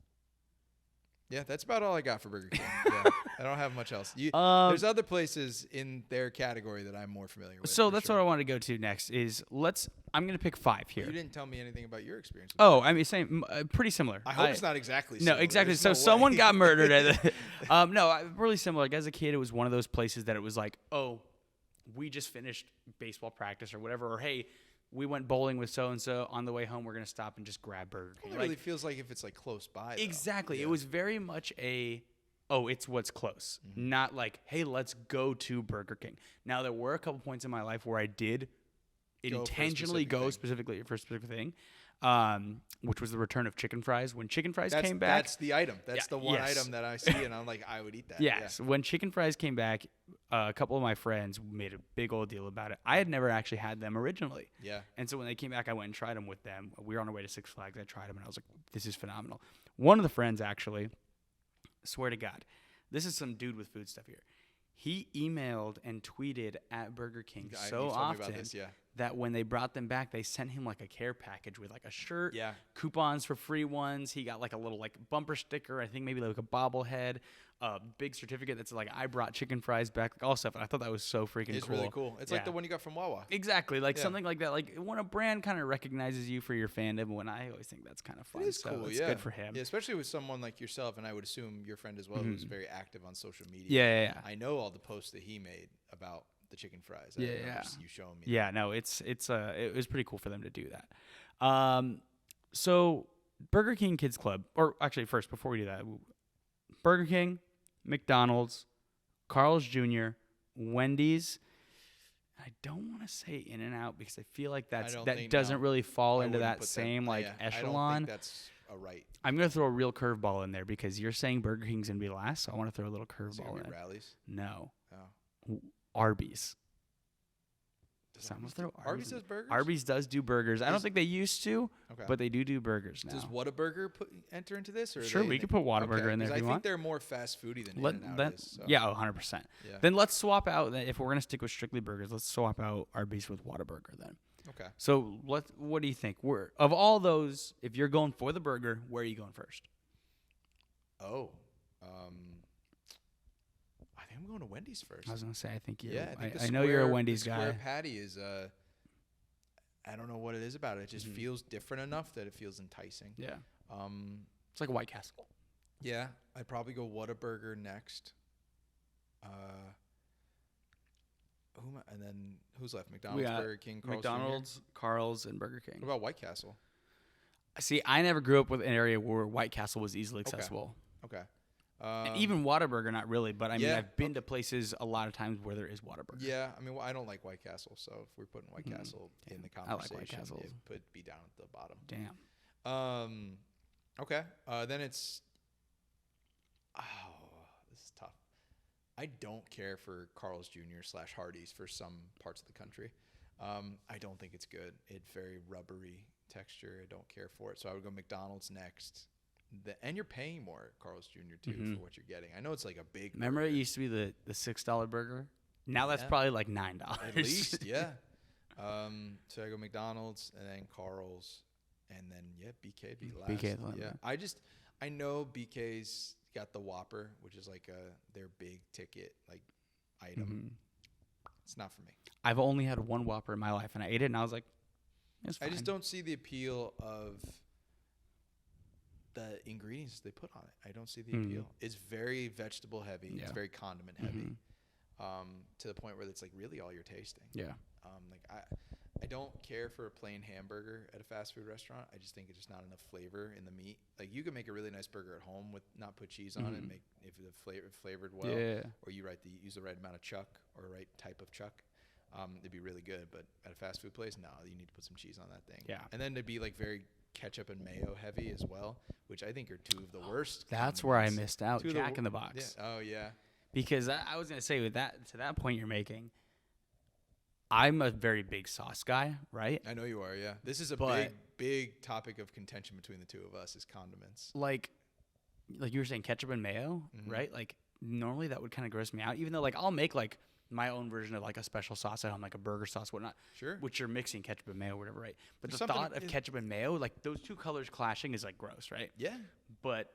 [SPEAKER 2] Yeah, that's about all I got for Burger King. Yeah, I don't have much else. There's other places in their category that I'm more familiar with.
[SPEAKER 1] So
[SPEAKER 2] for
[SPEAKER 1] that's
[SPEAKER 2] sure.
[SPEAKER 1] what I want to go to next is I'm going to pick 5 here.
[SPEAKER 2] You didn't tell me anything about your experience. With
[SPEAKER 1] Oh, I mean, same, pretty similar.
[SPEAKER 2] I hope it's not exactly
[SPEAKER 1] No,
[SPEAKER 2] similar.
[SPEAKER 1] exactly.
[SPEAKER 2] There's
[SPEAKER 1] So
[SPEAKER 2] no
[SPEAKER 1] someone
[SPEAKER 2] way.
[SPEAKER 1] got murdered at really similar. Like as a kid, it was one of those places that it was like, oh, we just finished baseball practice or whatever, or hey, we went bowling with so and so on the way home. We're gonna stop and just grab Burger King.
[SPEAKER 2] Well, it really feels like if it's like close by. Though.
[SPEAKER 1] Exactly.
[SPEAKER 2] Yeah.
[SPEAKER 1] It was very much it's what's close, not like, hey, let's go to Burger King. Now there were a couple points in my life where I did intentionally go specifically for a specific thing. Which was the return of chicken fries. When chicken fries came back,
[SPEAKER 2] That's the item. That's the one
[SPEAKER 1] yes.
[SPEAKER 2] item that I see, and I'm like, I would eat that.
[SPEAKER 1] yes, when chicken fries came back, a couple of my friends made a big old deal about it. I had never actually had them originally.
[SPEAKER 2] Yeah.
[SPEAKER 1] And so when they came back, I went and tried them with them. We were on our way to Six Flags. I tried them, and I was like, this is phenomenal. One of the friends, actually, swear to God, this is some dude with food stuff here. He emailed and tweeted at Burger King
[SPEAKER 2] You
[SPEAKER 1] so
[SPEAKER 2] told me
[SPEAKER 1] often
[SPEAKER 2] about this, yeah.
[SPEAKER 1] that when they brought them back, they sent him like a care package with like a shirt,
[SPEAKER 2] Yeah.
[SPEAKER 1] coupons for free ones. He got like a little like bumper sticker, I think maybe like a bobblehead, a big certificate that's like, I brought chicken fries back, like all stuff. And I thought that was so freaking
[SPEAKER 2] It's
[SPEAKER 1] cool.
[SPEAKER 2] really cool. It's like
[SPEAKER 1] Yeah.
[SPEAKER 2] the one you got from Wawa.
[SPEAKER 1] Exactly, like
[SPEAKER 2] Yeah.
[SPEAKER 1] something like that. Like when a brand kind of recognizes you for your fandom, when I always think that's kind of fun.
[SPEAKER 2] It is
[SPEAKER 1] so
[SPEAKER 2] cool.
[SPEAKER 1] it's
[SPEAKER 2] Yeah.
[SPEAKER 1] good for him.
[SPEAKER 2] Yeah, especially with someone like yourself, and I would assume your friend as well, who's very active on social media.
[SPEAKER 1] Yeah.
[SPEAKER 2] I know all the posts that he made about the chicken fries. I
[SPEAKER 1] Yeah,
[SPEAKER 2] remember
[SPEAKER 1] yeah.
[SPEAKER 2] You showing me.
[SPEAKER 1] Yeah, no, it was pretty cool for them to do that. So Burger King Kids Club, or actually first before we do that, Burger King, McDonald's, Carl's Jr., Wendy's. I don't want to say In-N-Out because I feel like that doesn't really fall into that same like
[SPEAKER 2] I don't
[SPEAKER 1] echelon.
[SPEAKER 2] think that's a right.
[SPEAKER 1] I'm gonna throw a real curveball in there because you're saying Burger King's gonna be last, so I want to throw a little
[SPEAKER 2] Is it
[SPEAKER 1] curveball
[SPEAKER 2] gonna
[SPEAKER 1] in.
[SPEAKER 2] be Rallies?
[SPEAKER 1] No,
[SPEAKER 2] Oh.
[SPEAKER 1] Arby's.
[SPEAKER 2] Does
[SPEAKER 1] So I'm gonna
[SPEAKER 2] Arby's
[SPEAKER 1] throw
[SPEAKER 2] do- Arby's does burgers?
[SPEAKER 1] Arby's does do burgers. I don't
[SPEAKER 2] Does-
[SPEAKER 1] think they used to,
[SPEAKER 2] Okay.
[SPEAKER 1] but they do burgers now.
[SPEAKER 2] Does Whataburger enter into this? Or
[SPEAKER 1] Sure, we could put Whataburger in there if
[SPEAKER 2] I
[SPEAKER 1] you
[SPEAKER 2] think
[SPEAKER 1] want.
[SPEAKER 2] they're more fast foody than
[SPEAKER 1] Let
[SPEAKER 2] In-N-Out
[SPEAKER 1] that,
[SPEAKER 2] is. So.
[SPEAKER 1] yeah, 100%.
[SPEAKER 2] Yeah.
[SPEAKER 1] Then let's swap out. If we're gonna stick with strictly burgers, let's swap out Arby's with Whataburger then.
[SPEAKER 2] Okay.
[SPEAKER 1] So what do you think? Of all those, if you're going for the burger, where are you going first?
[SPEAKER 2] Oh. I think I'm going to Wendy's first.
[SPEAKER 1] I was gonna say, I think you.
[SPEAKER 2] Yeah,
[SPEAKER 1] I know you're a Wendy's
[SPEAKER 2] the
[SPEAKER 1] guy.
[SPEAKER 2] square patty is I don't know what it is about it. It just
[SPEAKER 1] Mhm.
[SPEAKER 2] feels different enough that it feels enticing.
[SPEAKER 1] Yeah,
[SPEAKER 2] Um,
[SPEAKER 1] it's like a White Castle.
[SPEAKER 2] yeah, I'd probably go Whataburger next. And then who's left? McDonald's,
[SPEAKER 1] got
[SPEAKER 2] Burger King, Carl's Jr.?
[SPEAKER 1] McDonald's, Carl's, and Burger King.
[SPEAKER 2] What about White Castle?
[SPEAKER 1] See, I never grew up with an area where White Castle was easily
[SPEAKER 2] Okay.
[SPEAKER 1] accessible.
[SPEAKER 2] Okay.
[SPEAKER 1] And even Whataburger, not really, but I mean,
[SPEAKER 2] yeah,
[SPEAKER 1] I've been to places a lot of times where there is Whataburger.
[SPEAKER 2] Yeah, I mean, I don't like White Castle, so if we're putting White
[SPEAKER 1] Mm,
[SPEAKER 2] Castle in the
[SPEAKER 1] I like
[SPEAKER 2] conversation,
[SPEAKER 1] White Castle.
[SPEAKER 2] it would be down at the bottom.
[SPEAKER 1] Damn.
[SPEAKER 2] Okay. Then it's. Oh, this is tough. I don't care for Carl's Jr. / Hardee's for some parts of the country. I don't think it's good. It's very rubbery texture. I don't care for it. So I would go McDonald's next. And you're paying more at Carl's Jr. too
[SPEAKER 1] Mhm.
[SPEAKER 2] for what you're getting. I know it's like a big.
[SPEAKER 1] Remember,
[SPEAKER 2] burger.
[SPEAKER 1] it used to be the $6 burger. Now that's
[SPEAKER 2] Yeah.
[SPEAKER 1] probably like $9.
[SPEAKER 2] At least, yeah. So I go McDonald's and then Carl's, and then BK'd be last.
[SPEAKER 1] BK 's last,
[SPEAKER 2] Yeah, I know BK's got the Whopper, which is like their big ticket like item.
[SPEAKER 1] Mhm.
[SPEAKER 2] It's not for me.
[SPEAKER 1] I've only had one Whopper in my life, and I ate it, and I was like, it's fine.
[SPEAKER 2] I just don't see the appeal of the ingredients they put on it. I don't see the
[SPEAKER 1] Mhm.
[SPEAKER 2] appeal. It's very vegetable heavy. It's
[SPEAKER 1] Yeah.
[SPEAKER 2] very condiment heavy.
[SPEAKER 1] Mhm.
[SPEAKER 2] To the point where it's like really all you're tasting.
[SPEAKER 1] Yeah.
[SPEAKER 2] I don't care for a plain hamburger at a fast food restaurant. I just think it's just not enough flavor in the meat. Like you can make a really nice burger at home with not put cheese on it, and make if the flavored well, or you use the right amount of chuck or right type of chuck. It'd be really good. But at a fast food place, no, you need to put some cheese on that thing.
[SPEAKER 1] Yeah.
[SPEAKER 2] And then to be like very ketchup and mayo heavy as well, which I think are two of the worst.
[SPEAKER 1] That's where I
[SPEAKER 2] condiments.
[SPEAKER 1] missed out.
[SPEAKER 2] Two of the
[SPEAKER 1] Jack in the
[SPEAKER 2] Yeah.
[SPEAKER 1] Box.
[SPEAKER 2] Oh yeah.
[SPEAKER 1] Because I was gonna say with that to that point you're making, I'm a very big sauce guy, right?
[SPEAKER 2] I know you are. Yeah. This is a
[SPEAKER 1] But-
[SPEAKER 2] big topic of contention between the two of us is condiments.
[SPEAKER 1] Like you were saying, ketchup and mayo, right? Like normally that would kind of gross me out. Even though like I'll make like my own version of like a special sauce at home, like a burger sauce, whatnot.
[SPEAKER 2] Sure.
[SPEAKER 1] Which you're mixing ketchup and mayo, or whatever, right? But
[SPEAKER 2] There's
[SPEAKER 1] the
[SPEAKER 2] something-
[SPEAKER 1] thought of ketchup and mayo, like those two colors clashing, is like gross, right?
[SPEAKER 2] Yeah.
[SPEAKER 1] But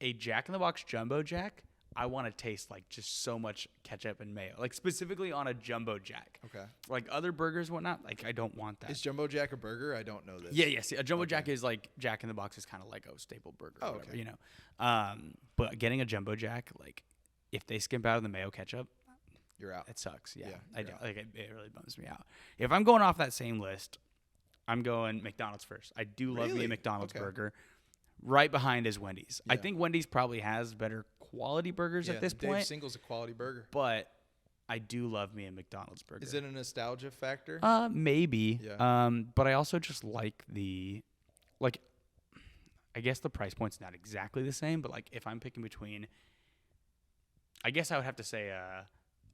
[SPEAKER 1] a Jack in the Box Jumbo Jack, I want to taste like just so much ketchup and mayo, like specifically on a Jumbo Jack.
[SPEAKER 2] Okay.
[SPEAKER 1] Like other burgers, whatnot, like I don't want that.
[SPEAKER 2] Is Jumbo Jack a burger? I don't know this.
[SPEAKER 1] Yeah, yes. A Jumbo Jack is like Jack in the Box is kind of like a staple burger, or
[SPEAKER 2] Oh,
[SPEAKER 1] whatever,
[SPEAKER 2] okay.
[SPEAKER 1] you know. But getting a Jumbo Jack, like if they skimp out of the mayo ketchup,
[SPEAKER 2] You're out.
[SPEAKER 1] it sucks. Yeah,
[SPEAKER 2] Yeah,
[SPEAKER 1] I
[SPEAKER 2] you're
[SPEAKER 1] don't,
[SPEAKER 2] out.
[SPEAKER 1] like it really bums me out. If I'm going off that same list, I'm going McDonald's first. I do love me
[SPEAKER 2] Really?
[SPEAKER 1] a McDonald's
[SPEAKER 2] Okay.
[SPEAKER 1] burger. Right behind is Wendy's. I
[SPEAKER 2] Yeah.
[SPEAKER 1] think Wendy's probably has better quality burgers
[SPEAKER 2] Yeah,
[SPEAKER 1] at this
[SPEAKER 2] Dave
[SPEAKER 1] point,
[SPEAKER 2] Single's a quality burger.
[SPEAKER 1] but I do love me a McDonald's burger.
[SPEAKER 2] Is it a nostalgia factor?
[SPEAKER 1] Maybe.
[SPEAKER 2] Yeah.
[SPEAKER 1] But I also just like I guess the price point's not exactly the same, but like if I'm picking between, I guess I would have to say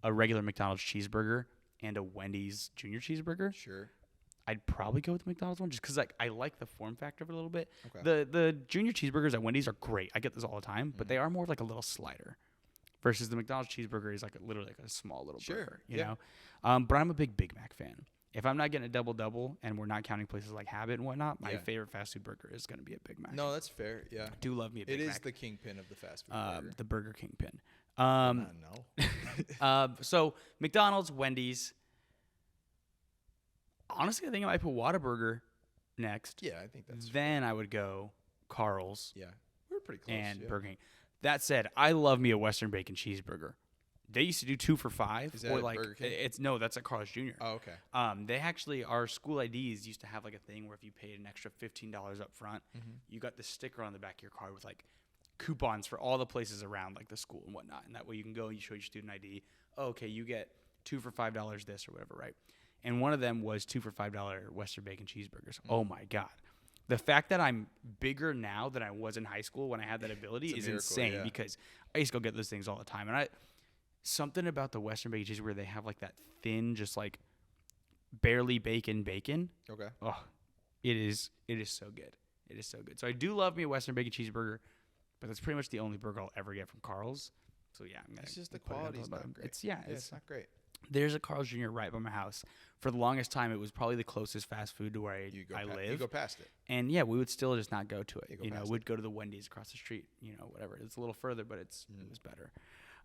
[SPEAKER 1] a regular McDonald's cheeseburger and a Wendy's junior cheeseburger.
[SPEAKER 2] Sure.
[SPEAKER 1] I'd probably go with the McDonald's one just because like I like the form factor of it a little bit.
[SPEAKER 2] Okay.
[SPEAKER 1] The junior cheeseburgers at Wendy's are great. I get this all the time, but they
[SPEAKER 2] Mm-hmm.
[SPEAKER 1] are more of like a little slider. Versus the McDonald's cheeseburger is like literally like a small little
[SPEAKER 2] Sure,
[SPEAKER 1] burger, you
[SPEAKER 2] yeah.
[SPEAKER 1] know. But I'm a big Big Mac fan. If I'm not getting a double and we're not counting places like Habit and whatnot, my
[SPEAKER 2] Yeah.
[SPEAKER 1] favorite fast food burger is going to be a Big Mac.
[SPEAKER 2] No, that's fair. Yeah.
[SPEAKER 1] I do love me a Big
[SPEAKER 2] It
[SPEAKER 1] Mac.
[SPEAKER 2] is the kingpin of the fast food burger.
[SPEAKER 1] The Burger King pin.
[SPEAKER 2] No.
[SPEAKER 1] So McDonald's, Wendy's. Honestly, I think I might put Whataburger next.
[SPEAKER 2] Yeah, I think that's
[SPEAKER 1] Then I would go Carl's
[SPEAKER 2] yeah. We're pretty close.
[SPEAKER 1] and
[SPEAKER 2] yeah.
[SPEAKER 1] Burger King. That said, I love me a Western bacon cheeseburger. They used to do 2 for $5.
[SPEAKER 2] Is that
[SPEAKER 1] or
[SPEAKER 2] at
[SPEAKER 1] like
[SPEAKER 2] Burger King?
[SPEAKER 1] that's at Carl's Jr.
[SPEAKER 2] Oh, okay.
[SPEAKER 1] They actually, our school IDs used to have like a thing where if you paid an extra $15 up front,
[SPEAKER 2] Mm-hmm.
[SPEAKER 1] you got the sticker on the back of your card with like coupons for all the places around like the school and whatnot. And that way you can go and you show your student ID. Oh, okay, you get 2 for $5 this or whatever, right? And one of them was 2 for $5 Western bacon cheeseburgers. Oh my God. The fact that I'm bigger now than I was in high school when I had that ability
[SPEAKER 2] It's a
[SPEAKER 1] is
[SPEAKER 2] miracle,
[SPEAKER 1] insane
[SPEAKER 2] yeah.
[SPEAKER 1] because I used to go get those things all the time. And something about the Western bacon cheeseburger, they have like that thin, just like barely bacon.
[SPEAKER 2] Okay.
[SPEAKER 1] Oh, it is so good. It is so good. So I do love me a Western bacon cheeseburger, but that's pretty much the only burger I'll ever get from Carl's. So yeah, I'm gonna.
[SPEAKER 2] It's just the
[SPEAKER 1] put it up
[SPEAKER 2] quality's
[SPEAKER 1] above.
[SPEAKER 2] not great.
[SPEAKER 1] It's
[SPEAKER 2] It's not great.
[SPEAKER 1] there's a Carl's Jr. right by my house. For the longest time, it was probably the closest fast food to where I
[SPEAKER 2] You
[SPEAKER 1] live.
[SPEAKER 2] go past it.
[SPEAKER 1] And yeah, we would still just not go to it.
[SPEAKER 2] You go
[SPEAKER 1] You know,
[SPEAKER 2] past
[SPEAKER 1] we'd go to the Wendy's across the street. You know, whatever. It's a little further, but it was better.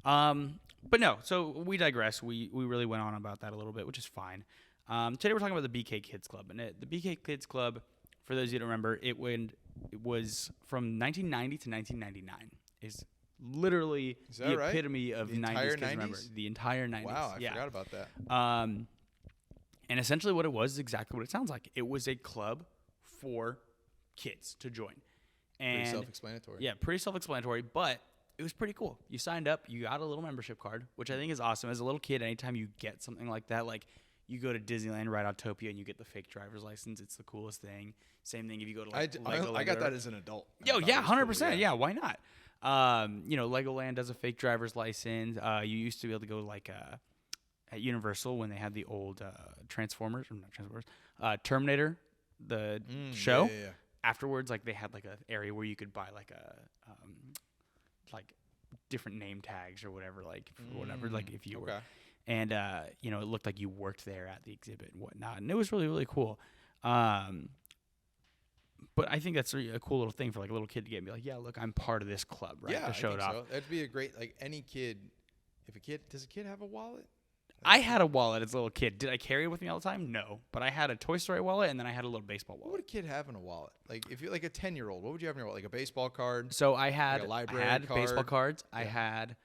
[SPEAKER 1] But no. So we digress. We really went on about that a little bit, which is fine. Today we're talking about the BK Kids Club, and the BK Kids Club, for those of you who don't remember, it was from 1990 to 1999. Is literally
[SPEAKER 2] Is
[SPEAKER 1] the
[SPEAKER 2] that right?
[SPEAKER 1] epitome of
[SPEAKER 2] The
[SPEAKER 1] 90s
[SPEAKER 2] entire
[SPEAKER 1] kids remember.
[SPEAKER 2] 90s?
[SPEAKER 1] The entire 90s.
[SPEAKER 2] Wow, I
[SPEAKER 1] yeah.
[SPEAKER 2] forgot about that.
[SPEAKER 1] And essentially what it was is exactly what it sounds like. It was a club for kids to join. And
[SPEAKER 2] Pretty self-explanatory.
[SPEAKER 1] yeah, pretty self-explanatory, but it was pretty cool. You signed up, you got a little membership card, which I think is awesome. As a little kid, anytime you get something like that, like you go to Disneyland, ride Autopia, and you get the fake driver's license, it's the coolest thing. Same thing if you go to like
[SPEAKER 2] I got that as an adult. I
[SPEAKER 1] Yo,
[SPEAKER 2] thought
[SPEAKER 1] yeah,
[SPEAKER 2] it was cool,
[SPEAKER 1] 100%. Yeah, why not? Legoland does a fake driver's license. You used to be able to go like at Universal when they had the old Terminator, the show.
[SPEAKER 2] Yeah.
[SPEAKER 1] Afterwards, like they had like an area where you could buy like like different name tags or whatever, like for whatever, like if you were.
[SPEAKER 2] Okay.
[SPEAKER 1] And it looked like you worked there at the exhibit and whatnot, and it was really, really cool. But I think that's a cool little thing for like a little kid to get and be like, yeah, look, I'm part of this club, right?
[SPEAKER 2] Yeah,
[SPEAKER 1] to show
[SPEAKER 2] I
[SPEAKER 1] it
[SPEAKER 2] think
[SPEAKER 1] off.
[SPEAKER 2] so. That'd be a great, like any kid. Does a kid have a wallet?
[SPEAKER 1] I had a wallet as a little kid. Did I carry it with me all the time? No, but I had a Toy Story wallet, and then I had a little baseball
[SPEAKER 2] What would
[SPEAKER 1] wallet.
[SPEAKER 2] a kid have in a wallet? Like if you're like a 10-year-old, what would you have in your wallet? Like a baseball card?
[SPEAKER 1] So I had
[SPEAKER 2] a library
[SPEAKER 1] baseball
[SPEAKER 2] card?
[SPEAKER 1] cards. I
[SPEAKER 2] Yeah.
[SPEAKER 1] had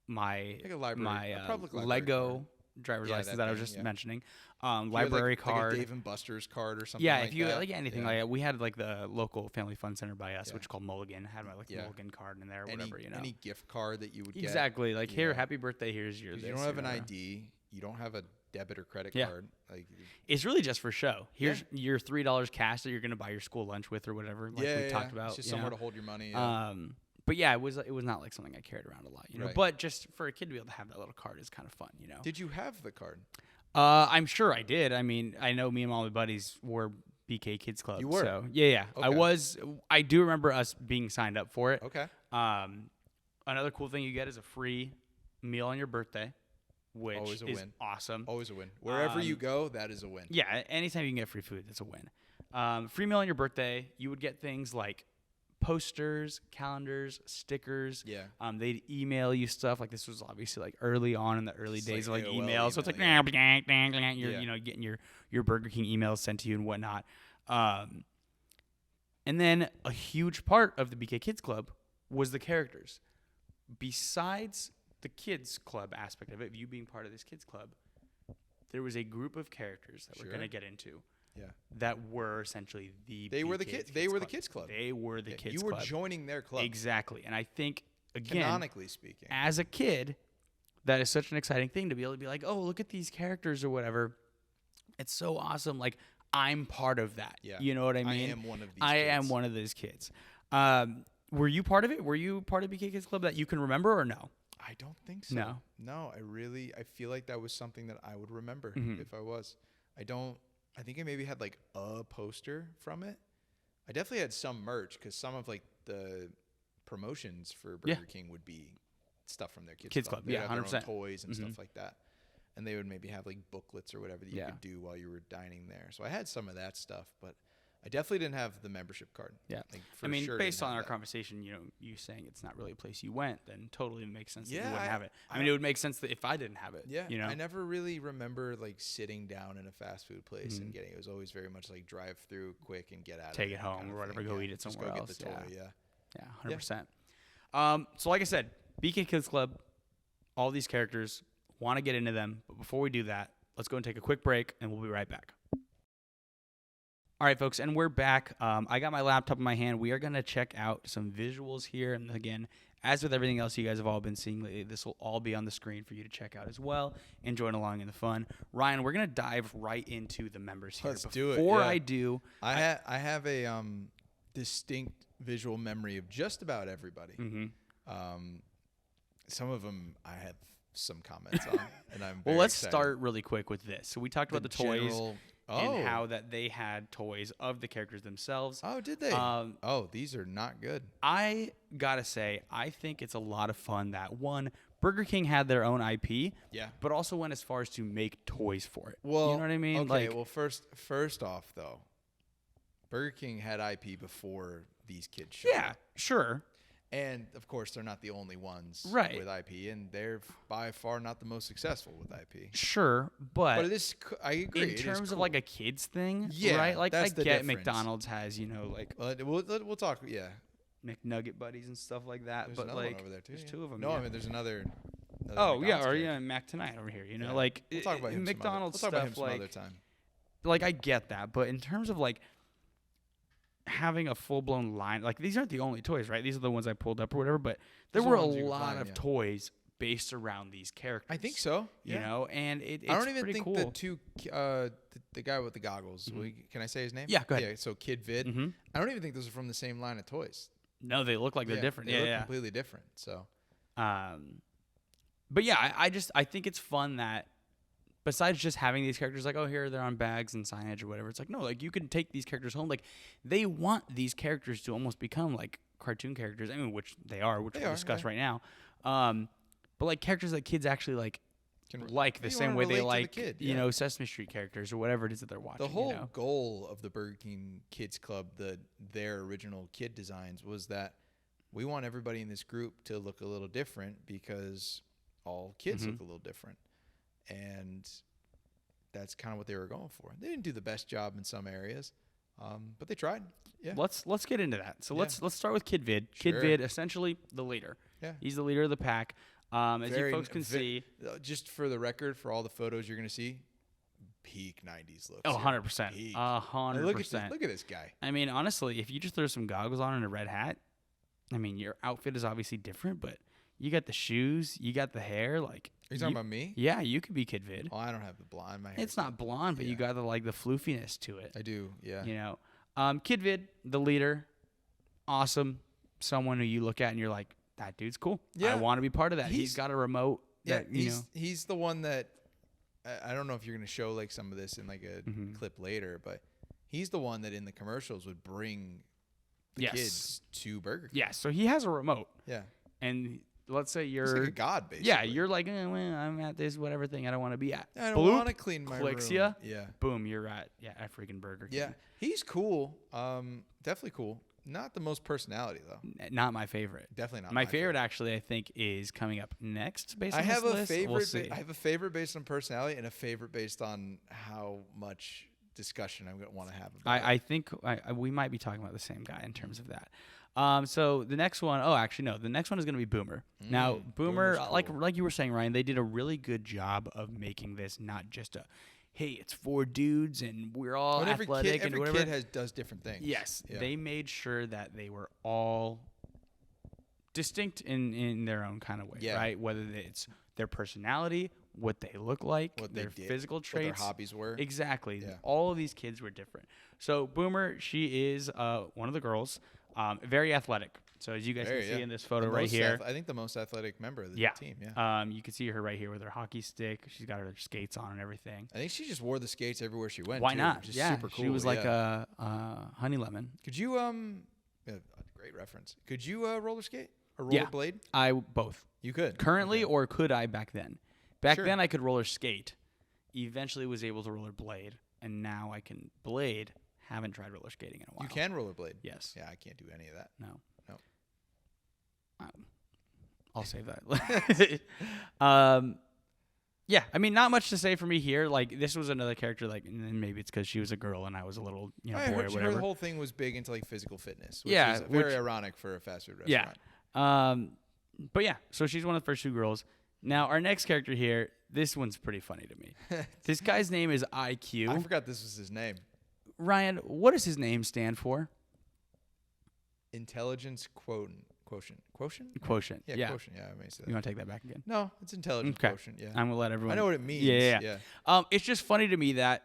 [SPEAKER 1] my
[SPEAKER 2] Like a library,
[SPEAKER 1] my
[SPEAKER 2] a public library
[SPEAKER 1] Lego
[SPEAKER 2] card.
[SPEAKER 1] driver's
[SPEAKER 2] Yeah,
[SPEAKER 1] license
[SPEAKER 2] that
[SPEAKER 1] that I was
[SPEAKER 2] thing,
[SPEAKER 1] just
[SPEAKER 2] yeah.
[SPEAKER 1] mentioning.
[SPEAKER 2] If you had,
[SPEAKER 1] Library
[SPEAKER 2] like
[SPEAKER 1] card.
[SPEAKER 2] a Dave and Buster's card or something.
[SPEAKER 1] Yeah,
[SPEAKER 2] like
[SPEAKER 1] if you
[SPEAKER 2] that.
[SPEAKER 1] like anything
[SPEAKER 2] Yeah.
[SPEAKER 1] like that, we had like the local family fun center by us,
[SPEAKER 2] Yeah.
[SPEAKER 1] which is called Mulligan. Had my like
[SPEAKER 2] Yeah.
[SPEAKER 1] Mulligan card in there, or
[SPEAKER 2] any,
[SPEAKER 1] whatever, you know.
[SPEAKER 2] any gift card that you would get.
[SPEAKER 1] Exactly. Like here,
[SPEAKER 2] Yeah.
[SPEAKER 1] happy birthday. Here's your.
[SPEAKER 2] 'Cause
[SPEAKER 1] This,
[SPEAKER 2] you don't have
[SPEAKER 1] or
[SPEAKER 2] an
[SPEAKER 1] whatever.
[SPEAKER 2] ID. You don't have a debit or credit
[SPEAKER 1] Yeah.
[SPEAKER 2] card. Like,
[SPEAKER 1] It's really just for show. Here's your $3 cash that you're gonna buy your school lunch with or whatever. Like we talked about.
[SPEAKER 2] It's just
[SPEAKER 1] you
[SPEAKER 2] somewhere
[SPEAKER 1] know?
[SPEAKER 2] to hold your money. Yeah.
[SPEAKER 1] But yeah, it was not like something I carried around a lot, you know.
[SPEAKER 2] Right.
[SPEAKER 1] But just for a kid to be able to have that little card is kind of fun, you know.
[SPEAKER 2] Did you have the card?
[SPEAKER 1] I'm sure I did. I mean, I know me and all my buddies were BK Kids Club.
[SPEAKER 2] You were?
[SPEAKER 1] So yeah. I
[SPEAKER 2] Okay.
[SPEAKER 1] was. I do remember us being signed up for it.
[SPEAKER 2] Okay.
[SPEAKER 1] Another cool thing you get is a free meal on your birthday, which
[SPEAKER 2] Always a
[SPEAKER 1] is
[SPEAKER 2] win.
[SPEAKER 1] awesome.
[SPEAKER 2] Always a win. Wherever you
[SPEAKER 1] Um,
[SPEAKER 2] go, that is a win.
[SPEAKER 1] Yeah, anytime you can get free food, that's a win. Free meal on your birthday, you would get things like posters, calendars, stickers.
[SPEAKER 2] Yeah.
[SPEAKER 1] They'd email you stuff. Like this was obviously like early on in the early
[SPEAKER 2] It's
[SPEAKER 1] days
[SPEAKER 2] like
[SPEAKER 1] of like
[SPEAKER 2] AOL
[SPEAKER 1] email. So it's like
[SPEAKER 2] email,
[SPEAKER 1] you're
[SPEAKER 2] Yeah.
[SPEAKER 1] you know getting your Burger King emails sent to you and whatnot. And then a huge part of the BK Kids Club was the characters. Besides the kids club aspect of it, you being part of this kids club, there was a group of characters that we're
[SPEAKER 2] Sure.
[SPEAKER 1] going to get into
[SPEAKER 2] Yeah.
[SPEAKER 1] that were essentially the
[SPEAKER 2] They were the
[SPEAKER 1] BK
[SPEAKER 2] They were the
[SPEAKER 1] Club.
[SPEAKER 2] kids club.
[SPEAKER 1] They were the
[SPEAKER 2] Yeah,
[SPEAKER 1] kids
[SPEAKER 2] you were
[SPEAKER 1] club.
[SPEAKER 2] joining their club.
[SPEAKER 1] Exactly. And I think again,
[SPEAKER 2] Canonically speaking.
[SPEAKER 1] as a kid, that is such an exciting thing to be able to be like, "Oh, look at these characters or whatever." It's so awesome. Like I'm part of that.
[SPEAKER 2] Yeah.
[SPEAKER 1] You know what I mean?
[SPEAKER 2] I am one of these
[SPEAKER 1] I
[SPEAKER 2] kids.
[SPEAKER 1] am one of those kids. Were you part of it? Were you part of BK Kids Club that you can remember or no?
[SPEAKER 2] I don't think so.
[SPEAKER 1] No.
[SPEAKER 2] No, I feel like that was something that I would remember
[SPEAKER 1] Mhm.
[SPEAKER 2] if I was. I think I maybe had like a poster from it. I definitely had some merch because some of like the promotions for Burger King would be stuff from their kids
[SPEAKER 1] Club,
[SPEAKER 2] They'd
[SPEAKER 1] yeah,
[SPEAKER 2] have their own
[SPEAKER 1] 100%.
[SPEAKER 2] toys and
[SPEAKER 1] Mhm.
[SPEAKER 2] stuff like that. And they would maybe have like booklets or whatever that you
[SPEAKER 1] Yeah.
[SPEAKER 2] could do while you were dining there. So I had some of that stuff, but I definitely didn't have the membership card.
[SPEAKER 1] Yeah.
[SPEAKER 2] Like,
[SPEAKER 1] I
[SPEAKER 2] for
[SPEAKER 1] mean,
[SPEAKER 2] sure
[SPEAKER 1] based
[SPEAKER 2] didn't
[SPEAKER 1] on
[SPEAKER 2] have
[SPEAKER 1] our
[SPEAKER 2] that.
[SPEAKER 1] conversation, you know, you saying it's not really a place you went, then totally makes sense that you
[SPEAKER 2] Yeah,
[SPEAKER 1] wouldn't
[SPEAKER 2] I-
[SPEAKER 1] have it. I
[SPEAKER 2] I
[SPEAKER 1] mean, it would make sense that if I didn't have it.
[SPEAKER 2] Yeah,
[SPEAKER 1] You know?
[SPEAKER 2] I never really remember like sitting down in a fast food place
[SPEAKER 1] Mhm.
[SPEAKER 2] and getting. It was always very much like drive through quick and get out.
[SPEAKER 1] Take
[SPEAKER 2] of
[SPEAKER 1] it
[SPEAKER 2] there
[SPEAKER 1] home
[SPEAKER 2] kind
[SPEAKER 1] or
[SPEAKER 2] of
[SPEAKER 1] whatever,
[SPEAKER 2] thing.
[SPEAKER 1] go
[SPEAKER 2] Yeah,
[SPEAKER 1] eat it
[SPEAKER 2] just
[SPEAKER 1] somewhere
[SPEAKER 2] go
[SPEAKER 1] else,
[SPEAKER 2] Get the toy,
[SPEAKER 1] yeah.
[SPEAKER 2] yeah.
[SPEAKER 1] Yeah, 100%. So like I said, BK Kids Club, all these characters, want to get into them. But before we do that, let's go and take a quick break, and we'll be right back. All right, folks, and we're back. I got my laptop in my hand. We are going to check out some visuals here. And again, as with everything else you guys have all been seeing lately, this will all be on the screen for you to check out as well and join along in the fun. Ryan, we're going to dive right into the members here.
[SPEAKER 2] Let's do it,
[SPEAKER 1] Before
[SPEAKER 2] yeah.
[SPEAKER 1] I do,
[SPEAKER 2] I have a distinct visual memory of just about everybody.
[SPEAKER 1] mhm.
[SPEAKER 2] Some of them I have some comments on, and I'm
[SPEAKER 1] well,
[SPEAKER 2] very
[SPEAKER 1] let's
[SPEAKER 2] excited.
[SPEAKER 1] start really quick with this. So we talked about the toys.
[SPEAKER 2] general-
[SPEAKER 1] And how that they had toys of the characters themselves.
[SPEAKER 2] Oh, did they?
[SPEAKER 1] Um,
[SPEAKER 2] Oh, these are not good.
[SPEAKER 1] I gotta say, I think it's a lot of fun that one, Burger King had their own IP,
[SPEAKER 2] Yeah.
[SPEAKER 1] but also went as far as to make toys for it.
[SPEAKER 2] Well,
[SPEAKER 1] you know what I mean?
[SPEAKER 2] Okay.
[SPEAKER 1] Like,
[SPEAKER 2] Well, first off, though, Burger King had IP before these kids showed
[SPEAKER 1] yeah,
[SPEAKER 2] up.
[SPEAKER 1] sure,
[SPEAKER 2] And of course, they're not the only ones
[SPEAKER 1] Right.
[SPEAKER 2] with IP, and they're by far not the most successful with IP.
[SPEAKER 1] sure,
[SPEAKER 2] But it is, I agree.
[SPEAKER 1] in
[SPEAKER 2] it is
[SPEAKER 1] terms of
[SPEAKER 2] cool.
[SPEAKER 1] like a kids thing,
[SPEAKER 2] Yeah,
[SPEAKER 1] right? Like
[SPEAKER 2] that's
[SPEAKER 1] I
[SPEAKER 2] the
[SPEAKER 1] get
[SPEAKER 2] difference.
[SPEAKER 1] McDonald's has, you know, like
[SPEAKER 2] we'll talk. Yeah,
[SPEAKER 1] McNugget buddies and stuff like that,
[SPEAKER 2] there's
[SPEAKER 1] but
[SPEAKER 2] another
[SPEAKER 1] like
[SPEAKER 2] one over there too.
[SPEAKER 1] there's
[SPEAKER 2] yeah.
[SPEAKER 1] two of them.
[SPEAKER 2] No,
[SPEAKER 1] yeah.
[SPEAKER 2] I mean there's another.
[SPEAKER 1] Oh yeah,
[SPEAKER 2] McDonald's
[SPEAKER 1] or
[SPEAKER 2] character.
[SPEAKER 1] yeah, Mac Tonight over here. You know,
[SPEAKER 2] Yeah.
[SPEAKER 1] like
[SPEAKER 2] We'll talk about him
[SPEAKER 1] McDonald's
[SPEAKER 2] some other, we'll talk about him
[SPEAKER 1] stuff.
[SPEAKER 2] some
[SPEAKER 1] Like
[SPEAKER 2] other time.
[SPEAKER 1] like I get that, but in terms of like having a full blown line, like these aren't the only toys, right? These are the ones I pulled up or whatever, but there
[SPEAKER 2] These are
[SPEAKER 1] were
[SPEAKER 2] the
[SPEAKER 1] a
[SPEAKER 2] ones you could
[SPEAKER 1] lot
[SPEAKER 2] find,
[SPEAKER 1] of
[SPEAKER 2] yeah.
[SPEAKER 1] toys based around these characters.
[SPEAKER 2] I think so.
[SPEAKER 1] You
[SPEAKER 2] Yeah.
[SPEAKER 1] know, and it's
[SPEAKER 2] I don't even
[SPEAKER 1] pretty
[SPEAKER 2] think
[SPEAKER 1] cool.
[SPEAKER 2] the two, the guy with the goggles. Can I say his name?
[SPEAKER 1] Yeah, go ahead.
[SPEAKER 2] Yeah, so Kid Vid.
[SPEAKER 1] Mhm.
[SPEAKER 2] I don't even think those are from the same line of toys.
[SPEAKER 1] No, they look like they're different.
[SPEAKER 2] They
[SPEAKER 1] Yeah,
[SPEAKER 2] look
[SPEAKER 1] yeah.
[SPEAKER 2] completely different. So
[SPEAKER 1] But yeah, I think it's fun that besides just having these characters like, oh, here they're on bags and signage or whatever, it's like, no, like you can take these characters home. Like they want these characters to almost become like cartoon characters. I mean, which they are, which
[SPEAKER 2] They
[SPEAKER 1] we'll
[SPEAKER 2] are,
[SPEAKER 1] discuss
[SPEAKER 2] yeah.
[SPEAKER 1] right now. But like characters that kids actually like
[SPEAKER 2] Can-
[SPEAKER 1] like the
[SPEAKER 2] you
[SPEAKER 1] same
[SPEAKER 2] wanna
[SPEAKER 1] way they
[SPEAKER 2] relate to the
[SPEAKER 1] like,
[SPEAKER 2] kid,
[SPEAKER 1] you
[SPEAKER 2] yeah.
[SPEAKER 1] know, Sesame Street characters or whatever it is that they're watching.
[SPEAKER 2] the whole
[SPEAKER 1] you know?
[SPEAKER 2] goal of the Burger King Kids Club, their original kid designs, was that we want everybody in this group to look a little different because all kids
[SPEAKER 1] Mhm.
[SPEAKER 2] look a little different, and that's kind of what they were going for. They didn't do the best job in some areas, but they tried. Yeah.
[SPEAKER 1] Let's get into that. So
[SPEAKER 2] Yeah.
[SPEAKER 1] let's start with Kid Vid. Kid
[SPEAKER 2] Sure.
[SPEAKER 1] Vid, essentially the leader.
[SPEAKER 2] Yeah.
[SPEAKER 1] He's the leader of the pack. As you folks can see,
[SPEAKER 2] just for the record, for all the photos you're gonna see, peak '90s looks.
[SPEAKER 1] 100%,
[SPEAKER 2] Peak.
[SPEAKER 1] 100%.
[SPEAKER 2] Look at this guy.
[SPEAKER 1] I mean, honestly, if you just throw some goggles on and a red hat, I mean, your outfit is obviously different, but you got the shoes, you got the hair, like.
[SPEAKER 2] Are you talking about me?
[SPEAKER 1] Yeah, you could be Kid Vid.
[SPEAKER 2] Oh, I don't have the blonde. My
[SPEAKER 1] It's not blonde, but you got the the floofiness to it.
[SPEAKER 2] I do. Yeah.
[SPEAKER 1] You know, Kid Vid, the leader, awesome. Someone who you look at and you're like, that dude's cool.
[SPEAKER 2] Yeah.
[SPEAKER 1] I want to be part of that. He's got a remote.
[SPEAKER 2] Yeah.
[SPEAKER 1] That, you know.
[SPEAKER 2] He's the one that I don't know if you're gonna show like some of this in like a clip later, but he's the one that in the commercials would bring the kids to Burger King.
[SPEAKER 1] Yeah. So he has a remote.
[SPEAKER 2] Yeah.
[SPEAKER 1] And let's say you're
[SPEAKER 2] He's like a god, basically.
[SPEAKER 1] Yeah, you're like, well, I'm at this whatever thing I don't want to be at.
[SPEAKER 2] I don't want to clean my
[SPEAKER 1] clicks
[SPEAKER 2] room.
[SPEAKER 1] ya.
[SPEAKER 2] Yeah.
[SPEAKER 1] Boom, you're at at freaking Burger King.
[SPEAKER 2] Yeah. He's cool. Definitely cool. Not the most personality though.
[SPEAKER 1] Not my favorite.
[SPEAKER 2] Definitely not.
[SPEAKER 1] My favorite actually, I think, is coming up next. Based on
[SPEAKER 2] I have
[SPEAKER 1] this
[SPEAKER 2] a
[SPEAKER 1] list.
[SPEAKER 2] favorite.
[SPEAKER 1] We'll see.
[SPEAKER 2] I have a favorite based on personality and a favorite based on how much discussion I'm gonna want to have about it.
[SPEAKER 1] I think we might be talking about the same guy in terms of that. So the next one, actually no, the next one is going to be Boomer. Now Boomer,
[SPEAKER 2] Boomer's cool.
[SPEAKER 1] like you were saying, Ryan, they did a really good job of making this not just a, hey, it's 4 dudes and we're all athletic and whatever.
[SPEAKER 2] Every kid does different things.
[SPEAKER 1] Yes,
[SPEAKER 2] Yeah.
[SPEAKER 1] they made sure that they were all distinct in their own kind of way,
[SPEAKER 2] Yeah.
[SPEAKER 1] right? Whether it's their personality, what they look like,
[SPEAKER 2] What they
[SPEAKER 1] their
[SPEAKER 2] did,
[SPEAKER 1] physical
[SPEAKER 2] what
[SPEAKER 1] traits,
[SPEAKER 2] their hobbies were.
[SPEAKER 1] Exactly.
[SPEAKER 2] Yeah.
[SPEAKER 1] All of these kids were different. So Boomer, she is one of the girls, very athletic. So as you guys can see in this photo right here,
[SPEAKER 2] I think the most athletic member of the team.
[SPEAKER 1] Yeah. You can see her right here with her hockey stick. She's got her skates on and everything.
[SPEAKER 2] I think she just wore the skates everywhere she went.
[SPEAKER 1] Why
[SPEAKER 2] too,
[SPEAKER 1] not?
[SPEAKER 2] Which is
[SPEAKER 1] Yeah,
[SPEAKER 2] super cool.
[SPEAKER 1] she was like a honey lemon.
[SPEAKER 2] Could you yeah, great reference. Could you roller skate or
[SPEAKER 1] Yeah.
[SPEAKER 2] rollerblade?
[SPEAKER 1] I both.
[SPEAKER 2] You could
[SPEAKER 1] Currently,
[SPEAKER 2] Okay.
[SPEAKER 1] or could I back then? Back
[SPEAKER 2] Sure.
[SPEAKER 1] then, I could roller skate. Eventually, was able to roller blade, and now I can blade. Haven't tried roller skating in a while.
[SPEAKER 2] You can rollerblade.
[SPEAKER 1] Yes.
[SPEAKER 2] Yeah, I can't do any of that.
[SPEAKER 1] No.
[SPEAKER 2] No.
[SPEAKER 1] I'll save that. Yeah, I mean, not much to say for me here. Like, this was another character. Like, and maybe it's because she was a girl and I was a little, boy or
[SPEAKER 2] Her
[SPEAKER 1] whatever.
[SPEAKER 2] whole thing was big into like physical fitness. Which
[SPEAKER 1] Yeah,
[SPEAKER 2] is very ironic for a fast food
[SPEAKER 1] Yeah.
[SPEAKER 2] restaurant.
[SPEAKER 1] But yeah, so she's one of the first 2 girls. Now, our next character here, this one's pretty funny to me. This guy's name is IQ.
[SPEAKER 2] I forgot this was his name.
[SPEAKER 1] Ryan, what does his name stand for?
[SPEAKER 2] Intelligence quotient. Quotient?
[SPEAKER 1] Quotient.
[SPEAKER 2] Yeah, quotient. Yeah, I may say that.
[SPEAKER 1] You want to take that back again?
[SPEAKER 2] No, it's intelligence
[SPEAKER 1] Okay.
[SPEAKER 2] quotient. Yeah.
[SPEAKER 1] I'm gonna let everyone.
[SPEAKER 2] I know what it means.
[SPEAKER 1] Yeah. It's just funny to me that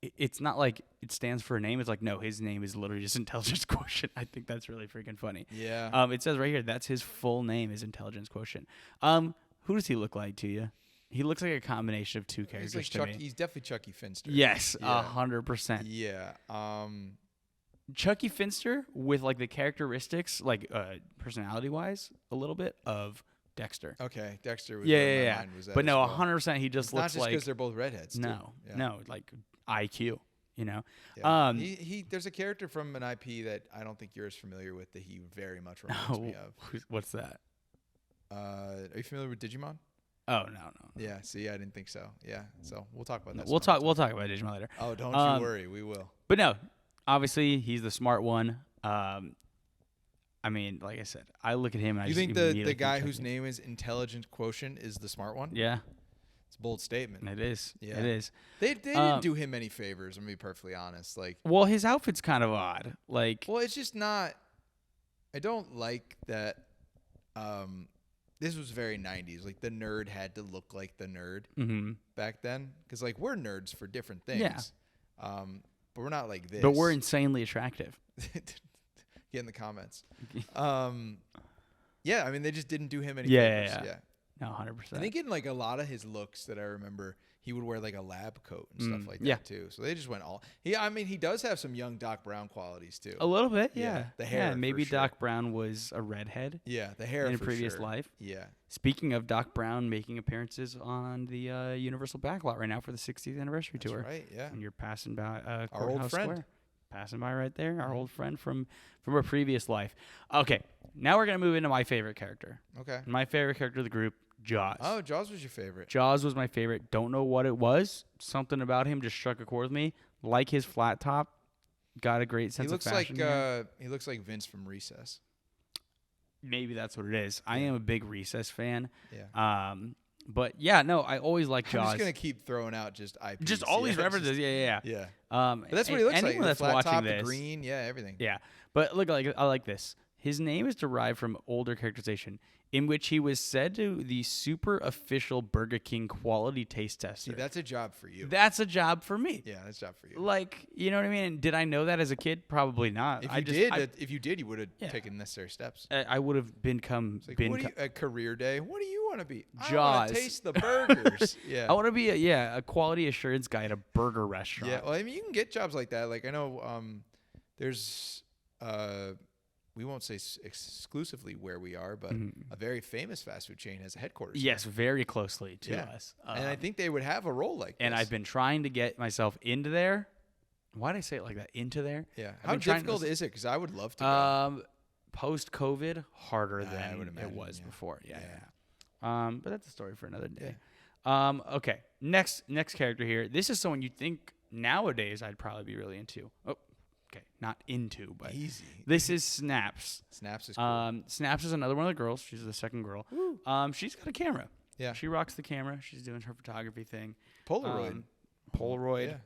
[SPEAKER 1] it's not like it stands for a name. It's like, no, his name is literally just intelligence quotient. I think that's really freaking funny.
[SPEAKER 2] Yeah.
[SPEAKER 1] It says right here that's his full name is intelligence quotient. Who does he look like to you? He looks like a combination of 2 characters
[SPEAKER 2] He's like
[SPEAKER 1] to
[SPEAKER 2] Chuck.
[SPEAKER 1] me.
[SPEAKER 2] He's definitely Chucky Finster.
[SPEAKER 1] Yes,
[SPEAKER 2] Yeah.
[SPEAKER 1] 100%.
[SPEAKER 2] Yeah.
[SPEAKER 1] Chucky Finster with like the characteristics, like personality wise, a little bit of Dexter.
[SPEAKER 2] Okay. Dexter was
[SPEAKER 1] Yeah,
[SPEAKER 2] where
[SPEAKER 1] yeah,
[SPEAKER 2] my
[SPEAKER 1] yeah.
[SPEAKER 2] mind was at
[SPEAKER 1] But
[SPEAKER 2] as
[SPEAKER 1] no,
[SPEAKER 2] well.
[SPEAKER 1] 100%. He just
[SPEAKER 2] It's not
[SPEAKER 1] looks
[SPEAKER 2] just because
[SPEAKER 1] like
[SPEAKER 2] they're both redheads. too.
[SPEAKER 1] no,
[SPEAKER 2] Yeah.
[SPEAKER 1] no, like IQ. You know.
[SPEAKER 2] Yeah. He there's a character from an IP that I don't think you're as familiar with that he very much reminds me of.
[SPEAKER 1] What's that?
[SPEAKER 2] Are you familiar with Digimon?
[SPEAKER 1] Oh no.
[SPEAKER 2] Yeah. See, I didn't think so. Yeah. So we'll talk about that.
[SPEAKER 1] We'll
[SPEAKER 2] some
[SPEAKER 1] talk.
[SPEAKER 2] other
[SPEAKER 1] We'll
[SPEAKER 2] time.
[SPEAKER 1] talk about Digimon later.
[SPEAKER 2] Oh, don't you worry. We will.
[SPEAKER 1] But no, obviously he's the smart one. I mean, like I said, I look at him and I
[SPEAKER 2] You
[SPEAKER 1] just
[SPEAKER 2] think
[SPEAKER 1] immediately
[SPEAKER 2] the guy
[SPEAKER 1] think
[SPEAKER 2] whose
[SPEAKER 1] Chucky.
[SPEAKER 2] name is Intelligence Quotient is the smart one?
[SPEAKER 1] Yeah,
[SPEAKER 2] It's a bold statement.
[SPEAKER 1] it is.
[SPEAKER 2] Yeah.
[SPEAKER 1] It is.
[SPEAKER 2] They didn't do him any favors. I'm gonna be perfectly honest. Like,
[SPEAKER 1] Well, his outfit's kind of odd. Like,
[SPEAKER 2] well, it's just not. I don't like that. This was very 90s. Like the nerd had to look like the nerd back then, because like we're nerds for different things.
[SPEAKER 1] Yeah.
[SPEAKER 2] But we're not like this.
[SPEAKER 1] but we're insanely attractive.
[SPEAKER 2] Get in the comments. Yeah, I mean they just didn't do him any
[SPEAKER 1] Yeah,
[SPEAKER 2] favors.
[SPEAKER 1] yeah. No, 100%.
[SPEAKER 2] I think in like a lot of his looks that I remember, he would wear like a lab coat and stuff like that
[SPEAKER 1] yeah.
[SPEAKER 2] too. So they just went all. He does have some young Doc Brown qualities too.
[SPEAKER 1] a little bit.
[SPEAKER 2] Yeah,
[SPEAKER 1] Yeah.
[SPEAKER 2] the hair,
[SPEAKER 1] Yeah,
[SPEAKER 2] for
[SPEAKER 1] maybe
[SPEAKER 2] sure.
[SPEAKER 1] Doc Brown was a redhead
[SPEAKER 2] Yeah, the hair
[SPEAKER 1] in a
[SPEAKER 2] for
[SPEAKER 1] previous
[SPEAKER 2] sure.
[SPEAKER 1] life.
[SPEAKER 2] Yeah,
[SPEAKER 1] Speaking of Doc Brown making appearances on the Universal Backlot right now for the 60th anniversary
[SPEAKER 2] that's
[SPEAKER 1] tour.
[SPEAKER 2] right. Yeah,
[SPEAKER 1] And you're passing by
[SPEAKER 2] Our old
[SPEAKER 1] Courthouse
[SPEAKER 2] friend.
[SPEAKER 1] Square. Passing by right there, our old friend from a previous life. Okay, now we're gonna move into my favorite character.
[SPEAKER 2] okay.
[SPEAKER 1] My favorite character of the group, Jaws.
[SPEAKER 2] Oh, Jaws was your favorite.
[SPEAKER 1] Jaws was my favorite. Don't know what it was. Something about him just struck a chord with me. Like his flat top, got a great sense
[SPEAKER 2] He looks
[SPEAKER 1] of
[SPEAKER 2] like
[SPEAKER 1] fashion. Here.
[SPEAKER 2] he looks like Vince from Recess.
[SPEAKER 1] maybe that's what it is. I am a big Recess fan.
[SPEAKER 2] Yeah.
[SPEAKER 1] But yeah, no, I always like Jaws.
[SPEAKER 2] I'm just gonna keep throwing out just IPs.
[SPEAKER 1] Just all these references. Yeah.
[SPEAKER 2] Yeah.
[SPEAKER 1] But
[SPEAKER 2] But that's what he looks like.
[SPEAKER 1] Anyone
[SPEAKER 2] The
[SPEAKER 1] that's
[SPEAKER 2] flat
[SPEAKER 1] watching
[SPEAKER 2] top,
[SPEAKER 1] this,
[SPEAKER 2] the green, yeah, everything.
[SPEAKER 1] yeah. But look, like I like this. His name is derived from older characterization, in which he was said to the super official Burger King quality taste tester.
[SPEAKER 2] See, that's a job for you.
[SPEAKER 1] That's a job for me.
[SPEAKER 2] Yeah, that's a job for you.
[SPEAKER 1] Like, you know what I mean? And did I know that as a kid? Probably not.
[SPEAKER 2] If you did, you would have
[SPEAKER 1] Yeah.
[SPEAKER 2] taken necessary steps.
[SPEAKER 1] I would have become
[SPEAKER 2] Like, a career day? What do you want to be? I want
[SPEAKER 1] Jaws.
[SPEAKER 2] to taste the burgers. Yeah.
[SPEAKER 1] I want to be a quality assurance guy at a burger restaurant.
[SPEAKER 2] Yeah. Well, I mean, you can get jobs like that. Like I know, there's we won't say exclusively where we are, but a very famous fast food chain has a headquarters.
[SPEAKER 1] Yes, very closely to
[SPEAKER 2] Yeah.
[SPEAKER 1] us.
[SPEAKER 2] And I think they would have a role like
[SPEAKER 1] and
[SPEAKER 2] this.
[SPEAKER 1] I've been trying to get myself into there. Why did I say it like that? Into there?
[SPEAKER 2] Yeah.
[SPEAKER 1] I've
[SPEAKER 2] How
[SPEAKER 1] been trying
[SPEAKER 2] difficult
[SPEAKER 1] to-
[SPEAKER 2] is it? Because I would love to go.
[SPEAKER 1] Post COVID, harder
[SPEAKER 2] I
[SPEAKER 1] than
[SPEAKER 2] would
[SPEAKER 1] it
[SPEAKER 2] imagine,
[SPEAKER 1] was
[SPEAKER 2] yeah.
[SPEAKER 1] before. Yeah.
[SPEAKER 2] Yeah.
[SPEAKER 1] But that's a story for another day. Okay. Next character here. This is someone you'd think nowadays I'd probably be really into. Oh, okay. Not into, but
[SPEAKER 2] Easy.
[SPEAKER 1] this is Snaps.
[SPEAKER 2] Snaps is cool.
[SPEAKER 1] Snaps is another one of the girls. She's the second girl. She's got a camera.
[SPEAKER 2] Yeah.
[SPEAKER 1] She rocks the camera. She's doing her photography thing.
[SPEAKER 2] Polaroid.
[SPEAKER 1] Polaroid.
[SPEAKER 2] Yeah.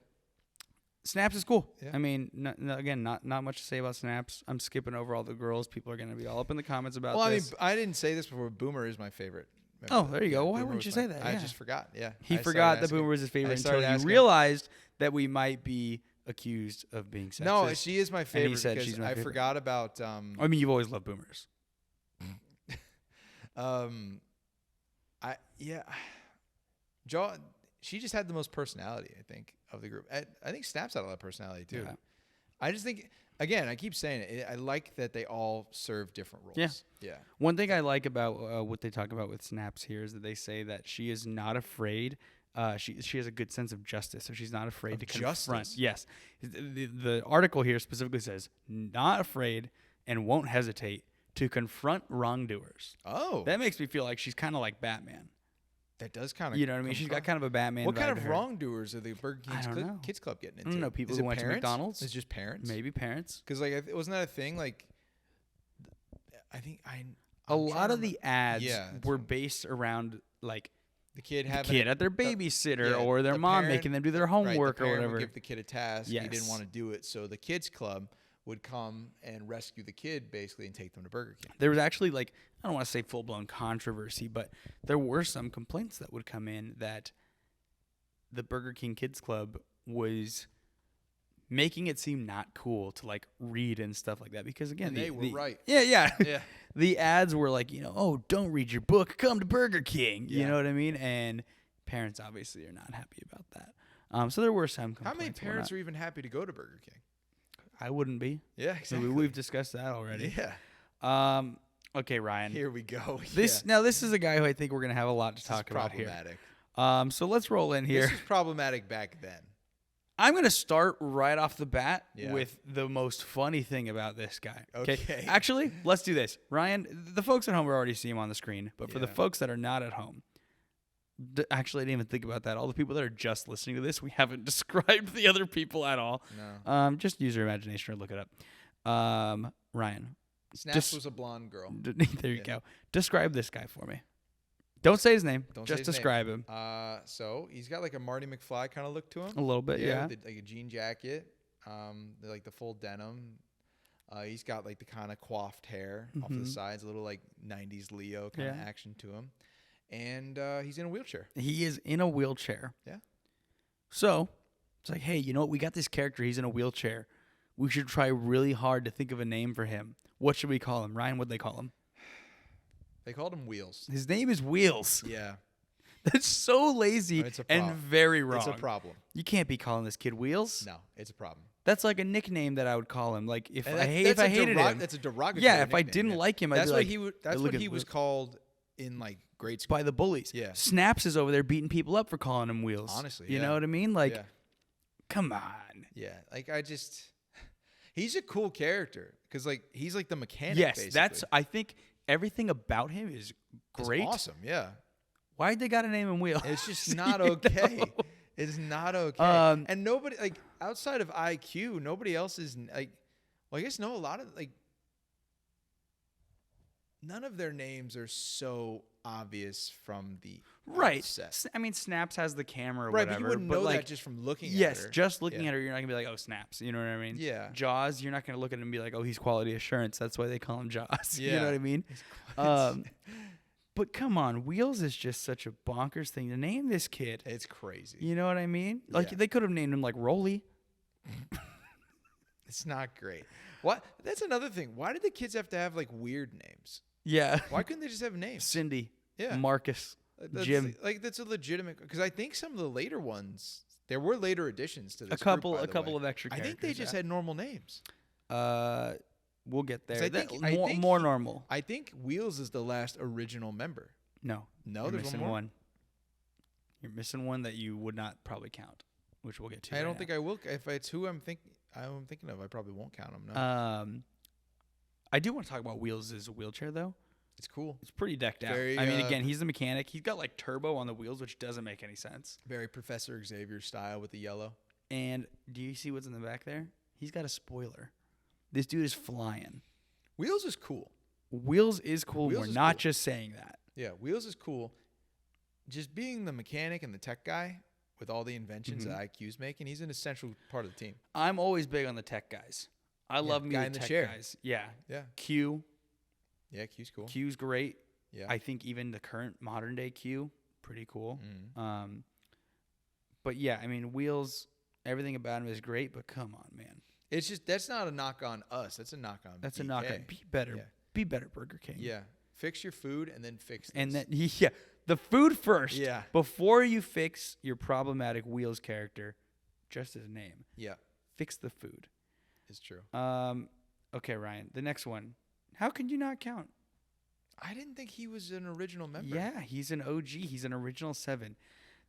[SPEAKER 1] Snaps is cool.
[SPEAKER 2] Yeah.
[SPEAKER 1] I mean, again, not much to say about Snaps. I'm skipping over all the girls. People are going to be all up in the comments about
[SPEAKER 2] Well,
[SPEAKER 1] this.
[SPEAKER 2] I didn't say this before. Boomer is my favorite.
[SPEAKER 1] Oh, there you go. Why
[SPEAKER 2] Boomer
[SPEAKER 1] wouldn't
[SPEAKER 2] was
[SPEAKER 1] you
[SPEAKER 2] my-
[SPEAKER 1] say that?
[SPEAKER 2] I
[SPEAKER 1] Yeah.
[SPEAKER 2] just forgot. Yeah.
[SPEAKER 1] He
[SPEAKER 2] I started
[SPEAKER 1] forgot that
[SPEAKER 2] asking.
[SPEAKER 1] Boomer was his favorite
[SPEAKER 2] I
[SPEAKER 1] until
[SPEAKER 2] started
[SPEAKER 1] he
[SPEAKER 2] asking.
[SPEAKER 1] realized that we might be accused of being sexist.
[SPEAKER 2] No, she is my favorite.
[SPEAKER 1] said
[SPEAKER 2] because
[SPEAKER 1] she's my
[SPEAKER 2] I
[SPEAKER 1] favorite.
[SPEAKER 2] forgot about.
[SPEAKER 1] I mean, you've always loved Boomers.
[SPEAKER 2] She just had the most personality, I think, of the group. I think Snaps had a lot of personality too.
[SPEAKER 1] Yeah.
[SPEAKER 2] I just think, again, I keep saying it. I like that they all serve different roles.
[SPEAKER 1] Yeah.
[SPEAKER 2] Yeah.
[SPEAKER 1] One thing I like about what they talk about with Snaps here is that they say that she is not afraid. She has a good sense of justice, so she's not afraid
[SPEAKER 2] Of
[SPEAKER 1] to confront.
[SPEAKER 2] justice?
[SPEAKER 1] Yes, the article here specifically says not afraid and won't hesitate to confront wrongdoers.
[SPEAKER 2] Oh,
[SPEAKER 1] That makes me feel like she's kind of like Batman.
[SPEAKER 2] that does kind of.
[SPEAKER 1] You know what I mean? She's got kind of a Batman.
[SPEAKER 2] What
[SPEAKER 1] vibe
[SPEAKER 2] kind
[SPEAKER 1] to
[SPEAKER 2] of
[SPEAKER 1] her.
[SPEAKER 2] wrongdoers are the Burger King's
[SPEAKER 1] don't know.
[SPEAKER 2] Kids Club getting
[SPEAKER 1] I
[SPEAKER 2] into?
[SPEAKER 1] don't know, people
[SPEAKER 2] Is
[SPEAKER 1] who
[SPEAKER 2] it
[SPEAKER 1] went to
[SPEAKER 2] parents?
[SPEAKER 1] McDonald's?
[SPEAKER 2] It's just parents.
[SPEAKER 1] Maybe parents.
[SPEAKER 2] Because like, wasn't that a thing? Like, I think
[SPEAKER 1] A lot of the ads
[SPEAKER 2] Yeah, that's
[SPEAKER 1] were
[SPEAKER 2] what-
[SPEAKER 1] based around like
[SPEAKER 2] the kid
[SPEAKER 1] the
[SPEAKER 2] having
[SPEAKER 1] kid at their babysitter
[SPEAKER 2] yeah,
[SPEAKER 1] or their
[SPEAKER 2] the
[SPEAKER 1] mom
[SPEAKER 2] parent-
[SPEAKER 1] making them do their
[SPEAKER 2] right,
[SPEAKER 1] homework
[SPEAKER 2] the
[SPEAKER 1] or
[SPEAKER 2] parent would
[SPEAKER 1] whatever.
[SPEAKER 2] give the kid a task. He didn't
[SPEAKER 1] Yes.
[SPEAKER 2] want to do it, so the kids club would come and rescue the kid basically and take them to Burger King.
[SPEAKER 1] There was actually like I don't want to say full blown controversy, but there were some complaints that would come in that the Burger King Kids Club was making it seem not cool to like read and stuff like that because again
[SPEAKER 2] And they were right.
[SPEAKER 1] Yeah.
[SPEAKER 2] Yeah.
[SPEAKER 1] The ads were like, oh, don't read your book, come to Burger King. You
[SPEAKER 2] Yeah.
[SPEAKER 1] know what I mean? And parents obviously are not happy about that. So there were some complaints.
[SPEAKER 2] How many
[SPEAKER 1] and
[SPEAKER 2] parents
[SPEAKER 1] whatnot.
[SPEAKER 2] are even happy to go to Burger King?
[SPEAKER 1] I wouldn't be.
[SPEAKER 2] Yeah,
[SPEAKER 1] So
[SPEAKER 2] exactly.
[SPEAKER 1] we've discussed that already.
[SPEAKER 2] Yeah.
[SPEAKER 1] Okay, Ryan.
[SPEAKER 2] Here we go.
[SPEAKER 1] This is a guy who I think we're gonna have a lot to
[SPEAKER 2] This is
[SPEAKER 1] talk about here.
[SPEAKER 2] problematic.
[SPEAKER 1] So let's roll in here.
[SPEAKER 2] This was problematic back then.
[SPEAKER 1] I'm gonna start right off the bat
[SPEAKER 2] Yeah.
[SPEAKER 1] with the most funny thing about this guy.
[SPEAKER 2] Okay.
[SPEAKER 1] Actually, let's do this. Ryan, the folks at home are already seeing him on the screen, but for the
[SPEAKER 2] Yeah.
[SPEAKER 1] folks that are not at home, actually, I didn't even think about that. All the people that are just listening to this, we haven't described the other people at all.
[SPEAKER 2] No.
[SPEAKER 1] Just use your imagination or look it up. Ryan,
[SPEAKER 2] Snaps was a blonde girl.
[SPEAKER 1] there you
[SPEAKER 2] Yeah.
[SPEAKER 1] go. Describe this guy for me. Don't say his name.
[SPEAKER 2] Don't say
[SPEAKER 1] just
[SPEAKER 2] his name.
[SPEAKER 1] describe him
[SPEAKER 2] So he's got like a Marty McFly kind of look to him.
[SPEAKER 1] a little bit. Yeah.
[SPEAKER 2] with like a jean jacket. Like the full denim. He's got like the kind of coiffed hair off to the
[SPEAKER 1] Mhm.
[SPEAKER 2] sides, a little like '90s Leo kind of
[SPEAKER 1] Yeah.
[SPEAKER 2] action to him, and he's in a wheelchair.
[SPEAKER 1] He is in a wheelchair.
[SPEAKER 2] Yeah.
[SPEAKER 1] So it's like, hey, you know what? We got this character. He's in a wheelchair. We should try really hard to think of a name for him. What should we call him? Ryan, what'd they call him?
[SPEAKER 2] They called him Wheels.
[SPEAKER 1] His name is Wheels.
[SPEAKER 2] Yeah,
[SPEAKER 1] That's so lazy
[SPEAKER 2] It's a
[SPEAKER 1] and
[SPEAKER 2] problem.
[SPEAKER 1] very wrong.
[SPEAKER 2] it's a problem.
[SPEAKER 1] You can't be calling this kid Wheels.
[SPEAKER 2] No, it's a problem.
[SPEAKER 1] That's like a nickname that I would call him. Like if
[SPEAKER 2] And
[SPEAKER 1] I
[SPEAKER 2] that's
[SPEAKER 1] hated him.
[SPEAKER 2] That's a derogatory.
[SPEAKER 1] Yeah, if I
[SPEAKER 2] nickname,
[SPEAKER 1] didn't
[SPEAKER 2] yeah.
[SPEAKER 1] like him, I'd
[SPEAKER 2] that's
[SPEAKER 1] be
[SPEAKER 2] what
[SPEAKER 1] like,
[SPEAKER 2] he would. That's
[SPEAKER 1] look
[SPEAKER 2] what
[SPEAKER 1] at
[SPEAKER 2] he was
[SPEAKER 1] Wheels.
[SPEAKER 2] called in like grade school.
[SPEAKER 1] by the bullies.
[SPEAKER 2] Yeah.
[SPEAKER 1] Snaps is over there beating people up for calling him Wheels.
[SPEAKER 2] Honestly,
[SPEAKER 1] you
[SPEAKER 2] yeah.
[SPEAKER 1] know what I mean? Like,
[SPEAKER 2] yeah.
[SPEAKER 1] come on.
[SPEAKER 2] Yeah, like he's a cool character because like he's like the mechanic.
[SPEAKER 1] Yes,
[SPEAKER 2] basically.
[SPEAKER 1] I think everything about him is
[SPEAKER 2] It's
[SPEAKER 1] great.
[SPEAKER 2] awesome. Yeah,
[SPEAKER 1] Why'd they got to name him Wheels?
[SPEAKER 2] it's just not
[SPEAKER 1] You know?
[SPEAKER 2] okay. It's not okay. And nobody like outside of IQ, nobody else is like. Well, I guess no. A lot of like. none of their names are so obvious from the
[SPEAKER 1] Right.
[SPEAKER 2] outset.
[SPEAKER 1] I mean, Snaps has the camera or
[SPEAKER 2] Right,
[SPEAKER 1] whatever.
[SPEAKER 2] but you wouldn't know that just from looking at her.
[SPEAKER 1] Yes, just looking
[SPEAKER 2] Yeah.
[SPEAKER 1] at her, you're not going to be like, oh, Snaps. You know what I mean?
[SPEAKER 2] Yeah.
[SPEAKER 1] Jaws, you're not going to look at him and be like, oh, he's quality assurance. That's why they call him Jaws. You
[SPEAKER 2] Yeah.
[SPEAKER 1] know what I mean? But come on, Wheels is just such a bonkers thing to name this kid.
[SPEAKER 2] It's crazy.
[SPEAKER 1] You know what I mean? Like,
[SPEAKER 2] Yeah.
[SPEAKER 1] they could have named him like Rolly.
[SPEAKER 2] It's not great. What? That's another thing. Why did the kids have to have like weird names?
[SPEAKER 1] Yeah.
[SPEAKER 2] Why couldn't they just have names?
[SPEAKER 1] Cindy.
[SPEAKER 2] Yeah.
[SPEAKER 1] Marcus.
[SPEAKER 2] That's,
[SPEAKER 1] Jim.
[SPEAKER 2] Like that's a legitimate, because I think some of the later ones, there were later additions to this.
[SPEAKER 1] A couple
[SPEAKER 2] group, by the way.
[SPEAKER 1] of extra
[SPEAKER 2] I
[SPEAKER 1] characters.
[SPEAKER 2] think they just had normal names.
[SPEAKER 1] We'll get there.
[SPEAKER 2] I think
[SPEAKER 1] More normal.
[SPEAKER 2] I think Wheels is the last original member.
[SPEAKER 1] No.
[SPEAKER 2] No,
[SPEAKER 1] You're
[SPEAKER 2] there's
[SPEAKER 1] missing
[SPEAKER 2] one more.
[SPEAKER 1] one. You're missing one that you would not probably count, which we'll get to.
[SPEAKER 2] I don't think I will. If it's who I'm thinking of, I probably won't count him. No,
[SPEAKER 1] I do want to talk about Wheels' wheelchair though.
[SPEAKER 2] it's cool.
[SPEAKER 1] It's pretty decked out.
[SPEAKER 2] Very,
[SPEAKER 1] I mean, again, he's the mechanic. He's got like turbo on the wheels, which doesn't make any sense.
[SPEAKER 2] Very Professor Xavier style with the yellow.
[SPEAKER 1] And do you see what's in the back there? He's got a spoiler. This dude is flying.
[SPEAKER 2] Wheels is cool.
[SPEAKER 1] Wheels is cool.
[SPEAKER 2] Wheels
[SPEAKER 1] We're
[SPEAKER 2] is
[SPEAKER 1] not
[SPEAKER 2] cool.
[SPEAKER 1] just saying that.
[SPEAKER 2] Yeah, Wheels is cool. Just being the mechanic and the tech guy with all the inventions that IQ's making, he's an essential part of the team.
[SPEAKER 1] I'm always big on the tech guys. I love me
[SPEAKER 2] guy
[SPEAKER 1] the
[SPEAKER 2] in the
[SPEAKER 1] tech
[SPEAKER 2] chair.
[SPEAKER 1] guys. Yeah.
[SPEAKER 2] Yeah,
[SPEAKER 1] Q.
[SPEAKER 2] yeah, Q's cool.
[SPEAKER 1] Q's great.
[SPEAKER 2] Yeah,
[SPEAKER 1] I think even the current modern day Q, pretty cool.
[SPEAKER 2] Mhm.
[SPEAKER 1] But yeah, I mean, Wheels, everything about him is great, but come on, man.
[SPEAKER 2] It's just that's not a knock on us. That's a knock on.
[SPEAKER 1] That's a
[SPEAKER 2] BK.
[SPEAKER 1] knock on. Be better.
[SPEAKER 2] Yeah.
[SPEAKER 1] Be better, Burger King.
[SPEAKER 2] Yeah, fix your food and then fix. This.
[SPEAKER 1] And then, yeah, the food first.
[SPEAKER 2] Yeah.
[SPEAKER 1] Before you fix your problematic Wheels character, just his name,
[SPEAKER 2] yeah,
[SPEAKER 1] fix the food.
[SPEAKER 2] it's true.
[SPEAKER 1] Okay, Ryan, the next one. How can you not count?
[SPEAKER 2] I didn't think he was an original member.
[SPEAKER 1] Yeah, he's an OG. He's an original 7.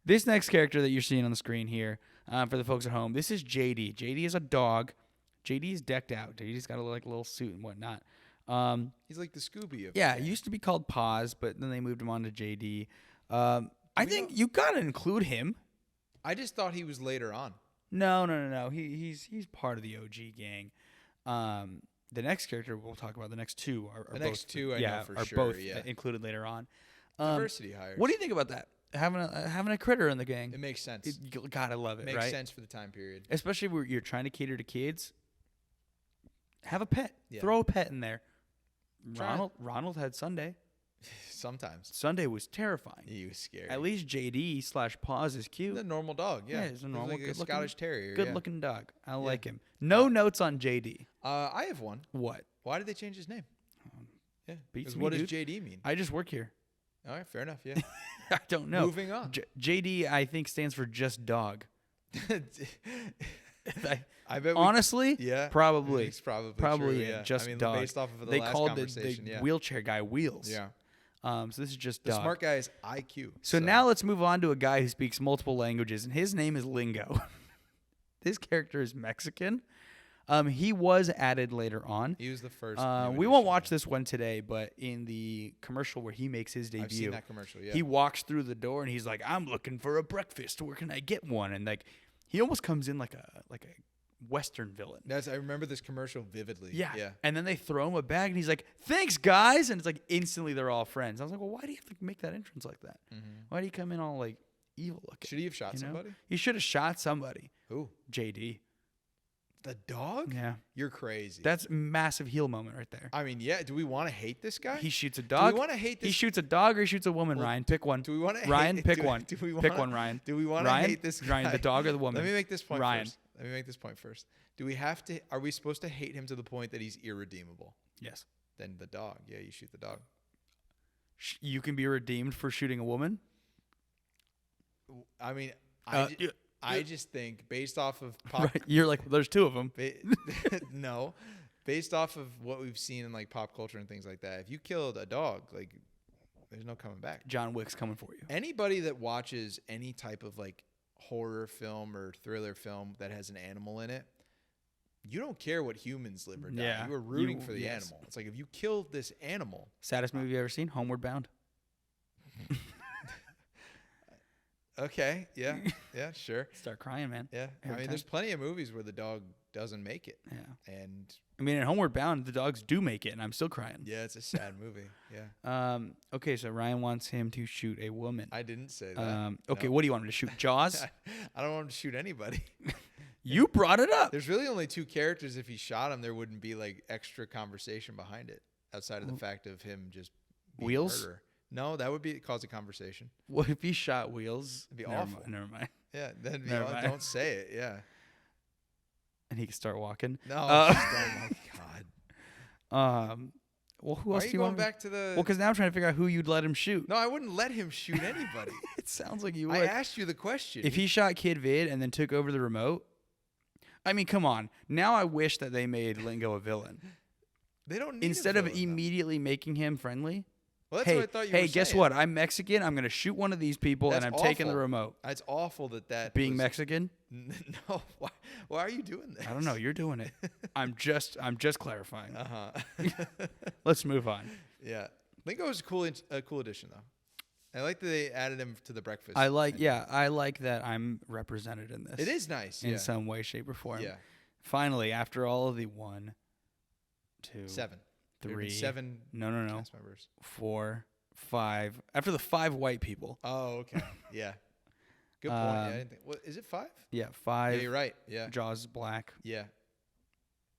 [SPEAKER 1] This next character that you're seeing on the screen here, for the folks at home, this is JD. JD is a dog. JD is decked out. JD's got a little suit and whatnot.
[SPEAKER 2] He's like the Scooby of.
[SPEAKER 1] Yeah,
[SPEAKER 2] the
[SPEAKER 1] he
[SPEAKER 2] gang.
[SPEAKER 1] used to be called Paz, but then they moved him on to JD. I think you gotta include him.
[SPEAKER 2] I just thought he was later on.
[SPEAKER 1] No. He's part of the OG gang. The next character we'll talk about, the next two are
[SPEAKER 2] The
[SPEAKER 1] both,
[SPEAKER 2] next two I know for
[SPEAKER 1] are
[SPEAKER 2] sure,
[SPEAKER 1] both
[SPEAKER 2] yeah.
[SPEAKER 1] included later on.
[SPEAKER 2] Diversity hires.
[SPEAKER 1] What do you think about that? Having a critter in the gang.
[SPEAKER 2] It makes sense.
[SPEAKER 1] God, I love it.
[SPEAKER 2] Makes
[SPEAKER 1] right?
[SPEAKER 2] sense for the time period.
[SPEAKER 1] Especially where you're trying to cater to kids. Have a pet.
[SPEAKER 2] Yeah.
[SPEAKER 1] Throw a pet in there.
[SPEAKER 2] Try it.
[SPEAKER 1] Ronald had Sunday.
[SPEAKER 2] Sometimes
[SPEAKER 1] Sunday was terrifying.
[SPEAKER 2] he was scary.
[SPEAKER 1] At least JD/Paz is cute.
[SPEAKER 2] the normal dog. Yeah,
[SPEAKER 1] he's a
[SPEAKER 2] He's
[SPEAKER 1] normal,
[SPEAKER 2] like a
[SPEAKER 1] good-looking-
[SPEAKER 2] Scottish Terrier.
[SPEAKER 1] Good
[SPEAKER 2] yeah.
[SPEAKER 1] looking dog. I like him. No notes on JD.
[SPEAKER 2] I have one.
[SPEAKER 1] What?
[SPEAKER 2] Why did they change his name? Yeah.
[SPEAKER 1] beats
[SPEAKER 2] 'Cause
[SPEAKER 1] me,
[SPEAKER 2] what does
[SPEAKER 1] dude.
[SPEAKER 2] JD mean?
[SPEAKER 1] I just work here.
[SPEAKER 2] All right, fair enough. Yeah.
[SPEAKER 1] I don't know.
[SPEAKER 2] Moving on.
[SPEAKER 1] JD, I think, stands for just dog.
[SPEAKER 2] I bet.
[SPEAKER 1] Honestly,
[SPEAKER 2] yeah.
[SPEAKER 1] probably.
[SPEAKER 2] It's probably
[SPEAKER 1] Probably
[SPEAKER 2] true,
[SPEAKER 1] a
[SPEAKER 2] yeah.
[SPEAKER 1] just
[SPEAKER 2] I mean,
[SPEAKER 1] dog.
[SPEAKER 2] based off of the
[SPEAKER 1] They
[SPEAKER 2] last
[SPEAKER 1] called the
[SPEAKER 2] conversation. yeah.
[SPEAKER 1] wheelchair guy Wheels.
[SPEAKER 2] Yeah.
[SPEAKER 1] So this is just
[SPEAKER 2] The
[SPEAKER 1] dog.
[SPEAKER 2] smart guy is IQ.
[SPEAKER 1] So now let's move on to a guy who speaks multiple languages, and his name is Lingo. This character is Mexican. He was added later on.
[SPEAKER 2] he was the first.
[SPEAKER 1] We won't watch this one today, but in the commercial where he makes his debut,
[SPEAKER 2] I've seen that commercial. Yeah.
[SPEAKER 1] he walks through the door and he's like, "I'm looking for a breakfast. Where can I get one?" And like, he almost comes in like a Western villain.
[SPEAKER 2] I remember this commercial vividly.
[SPEAKER 1] Yeah.
[SPEAKER 2] Yeah.
[SPEAKER 1] And then they throw him a bag and he's like, "Thanks, guys." And it's like instantly they're all friends. I was like, well, why do you have to make that entrance like that? Why do you come in all like evil looking?
[SPEAKER 2] Should he have shot
[SPEAKER 1] you know?
[SPEAKER 2] somebody?
[SPEAKER 1] He should have shot somebody.
[SPEAKER 2] Who?
[SPEAKER 1] JD.
[SPEAKER 2] The dog?
[SPEAKER 1] Yeah.
[SPEAKER 2] You're crazy.
[SPEAKER 1] That's a massive heel moment right there.
[SPEAKER 2] I mean, yeah. Do we want to hate this guy?
[SPEAKER 1] He shoots a
[SPEAKER 2] do
[SPEAKER 1] dog.
[SPEAKER 2] we want to hate this?
[SPEAKER 1] He shoots a dog or he shoots a woman,
[SPEAKER 2] Well,
[SPEAKER 1] Ryan. Pick one.
[SPEAKER 2] Do we want to
[SPEAKER 1] Ryan,
[SPEAKER 2] hate,
[SPEAKER 1] pick
[SPEAKER 2] do,
[SPEAKER 1] one.
[SPEAKER 2] Do we
[SPEAKER 1] Pick
[SPEAKER 2] wanna,
[SPEAKER 1] one, Ryan.
[SPEAKER 2] Do we want to
[SPEAKER 1] Ryan,
[SPEAKER 2] hate this guy?
[SPEAKER 1] Ryan, the dog or the woman?
[SPEAKER 2] Let me make this point
[SPEAKER 1] Ryan.
[SPEAKER 2] first. Let me make this point first. Do we have to? Are we supposed to hate him to the point that he's irredeemable?
[SPEAKER 1] Yes.
[SPEAKER 2] Then the dog. Yeah, you shoot the dog.
[SPEAKER 1] You can be redeemed for shooting a woman?
[SPEAKER 2] I mean,
[SPEAKER 1] Yeah.
[SPEAKER 2] I just think based off of pop,
[SPEAKER 1] Right. You're like, well, there's two of them.
[SPEAKER 2] no, based off of what we've seen in like pop culture and things like that. If you killed a dog, like there's no coming back.
[SPEAKER 1] John Wick's coming for you.
[SPEAKER 2] Anybody that watches any type of like horror film or thriller film that has an animal in it, you don't care what humans live or die.
[SPEAKER 1] Yeah.
[SPEAKER 2] You are rooting
[SPEAKER 1] You-
[SPEAKER 2] for the
[SPEAKER 1] yes.
[SPEAKER 2] animal. It's like if you killed this animal.
[SPEAKER 1] Saddest movie you ever seen? Homeward Bound.
[SPEAKER 2] Okay, yeah, yeah, sure.
[SPEAKER 1] Start crying, man.
[SPEAKER 2] Yeah,
[SPEAKER 1] Every
[SPEAKER 2] I mean,
[SPEAKER 1] time.
[SPEAKER 2] there's plenty of movies where the dog doesn't make it.
[SPEAKER 1] Yeah.
[SPEAKER 2] And
[SPEAKER 1] I mean, in Homeward Bound, the dogs do make it, and I'm still crying.
[SPEAKER 2] yeah, it's a sad movie. Yeah.
[SPEAKER 1] Okay, so Ryan wants him to shoot a woman.
[SPEAKER 2] I didn't say that.
[SPEAKER 1] Okay,
[SPEAKER 2] No.
[SPEAKER 1] what do you want him to shoot? Jaws?
[SPEAKER 2] I don't want him to shoot anybody.
[SPEAKER 1] You brought it up.
[SPEAKER 2] There's really only 2 characters. If he shot him, there wouldn't be like extra conversation behind it outside of the fact of him just being
[SPEAKER 1] Wheels?
[SPEAKER 2] a murderer. No, that would be cause a conversation.
[SPEAKER 1] What if he shot Wheels?
[SPEAKER 2] It'd be
[SPEAKER 1] Never
[SPEAKER 2] awful.
[SPEAKER 1] mind, never mind.
[SPEAKER 2] Yeah, that'd be
[SPEAKER 1] Never mind.
[SPEAKER 2] don't say it. Yeah.
[SPEAKER 1] And he can start walking.
[SPEAKER 2] No.
[SPEAKER 1] Uh,
[SPEAKER 2] Just, oh my god.
[SPEAKER 1] Well, who
[SPEAKER 2] Why
[SPEAKER 1] else
[SPEAKER 2] are
[SPEAKER 1] do
[SPEAKER 2] you
[SPEAKER 1] you
[SPEAKER 2] going
[SPEAKER 1] want?
[SPEAKER 2] back to the?
[SPEAKER 1] Well, because now I'm trying to figure out who you'd let him shoot.
[SPEAKER 2] No, I wouldn't let him shoot anybody.
[SPEAKER 1] It sounds like you
[SPEAKER 2] I
[SPEAKER 1] would.
[SPEAKER 2] asked you the question.
[SPEAKER 1] If he shot Kid Vid and then took over the remote, I mean, come on. Now I wish that they made Lingo a villain
[SPEAKER 2] they don't need
[SPEAKER 1] instead
[SPEAKER 2] a
[SPEAKER 1] of
[SPEAKER 2] villain, though.
[SPEAKER 1] immediately making him friendly.
[SPEAKER 2] Well, that's
[SPEAKER 1] Hey,
[SPEAKER 2] what I thought you
[SPEAKER 1] hey,
[SPEAKER 2] were
[SPEAKER 1] guess
[SPEAKER 2] saying.
[SPEAKER 1] what? I'm Mexican. I'm gonna shoot one of these people,
[SPEAKER 2] That's
[SPEAKER 1] and I'm taking the
[SPEAKER 2] awful.
[SPEAKER 1] remote.
[SPEAKER 2] It's awful that
[SPEAKER 1] Being
[SPEAKER 2] was,
[SPEAKER 1] Mexican?
[SPEAKER 2] No, why are you doing this?
[SPEAKER 1] I don't know. You're doing it. I'm just clarifying.
[SPEAKER 2] Uh-huh.
[SPEAKER 1] Let's move on.
[SPEAKER 2] Yeah. Lingo was a cool addition though. I like that they added him to the breakfast.
[SPEAKER 1] I like that I'm represented in this.
[SPEAKER 2] It is nice.
[SPEAKER 1] in
[SPEAKER 2] Yeah.
[SPEAKER 1] some way, shape, or form.
[SPEAKER 2] Yeah.
[SPEAKER 1] Finally, after all of the 1, 2,
[SPEAKER 2] 7. There have been
[SPEAKER 1] 3,
[SPEAKER 2] 7
[SPEAKER 1] no,
[SPEAKER 2] cast members.
[SPEAKER 1] 4, 5. After the 5 white people.
[SPEAKER 2] Oh, okay. Yeah. Good point. Yeah. I didn't think, what, is it 5?
[SPEAKER 1] Yeah,
[SPEAKER 2] Yeah,
[SPEAKER 1] 5.
[SPEAKER 2] you're right. Yeah.
[SPEAKER 1] Jaws is black.
[SPEAKER 2] Yeah.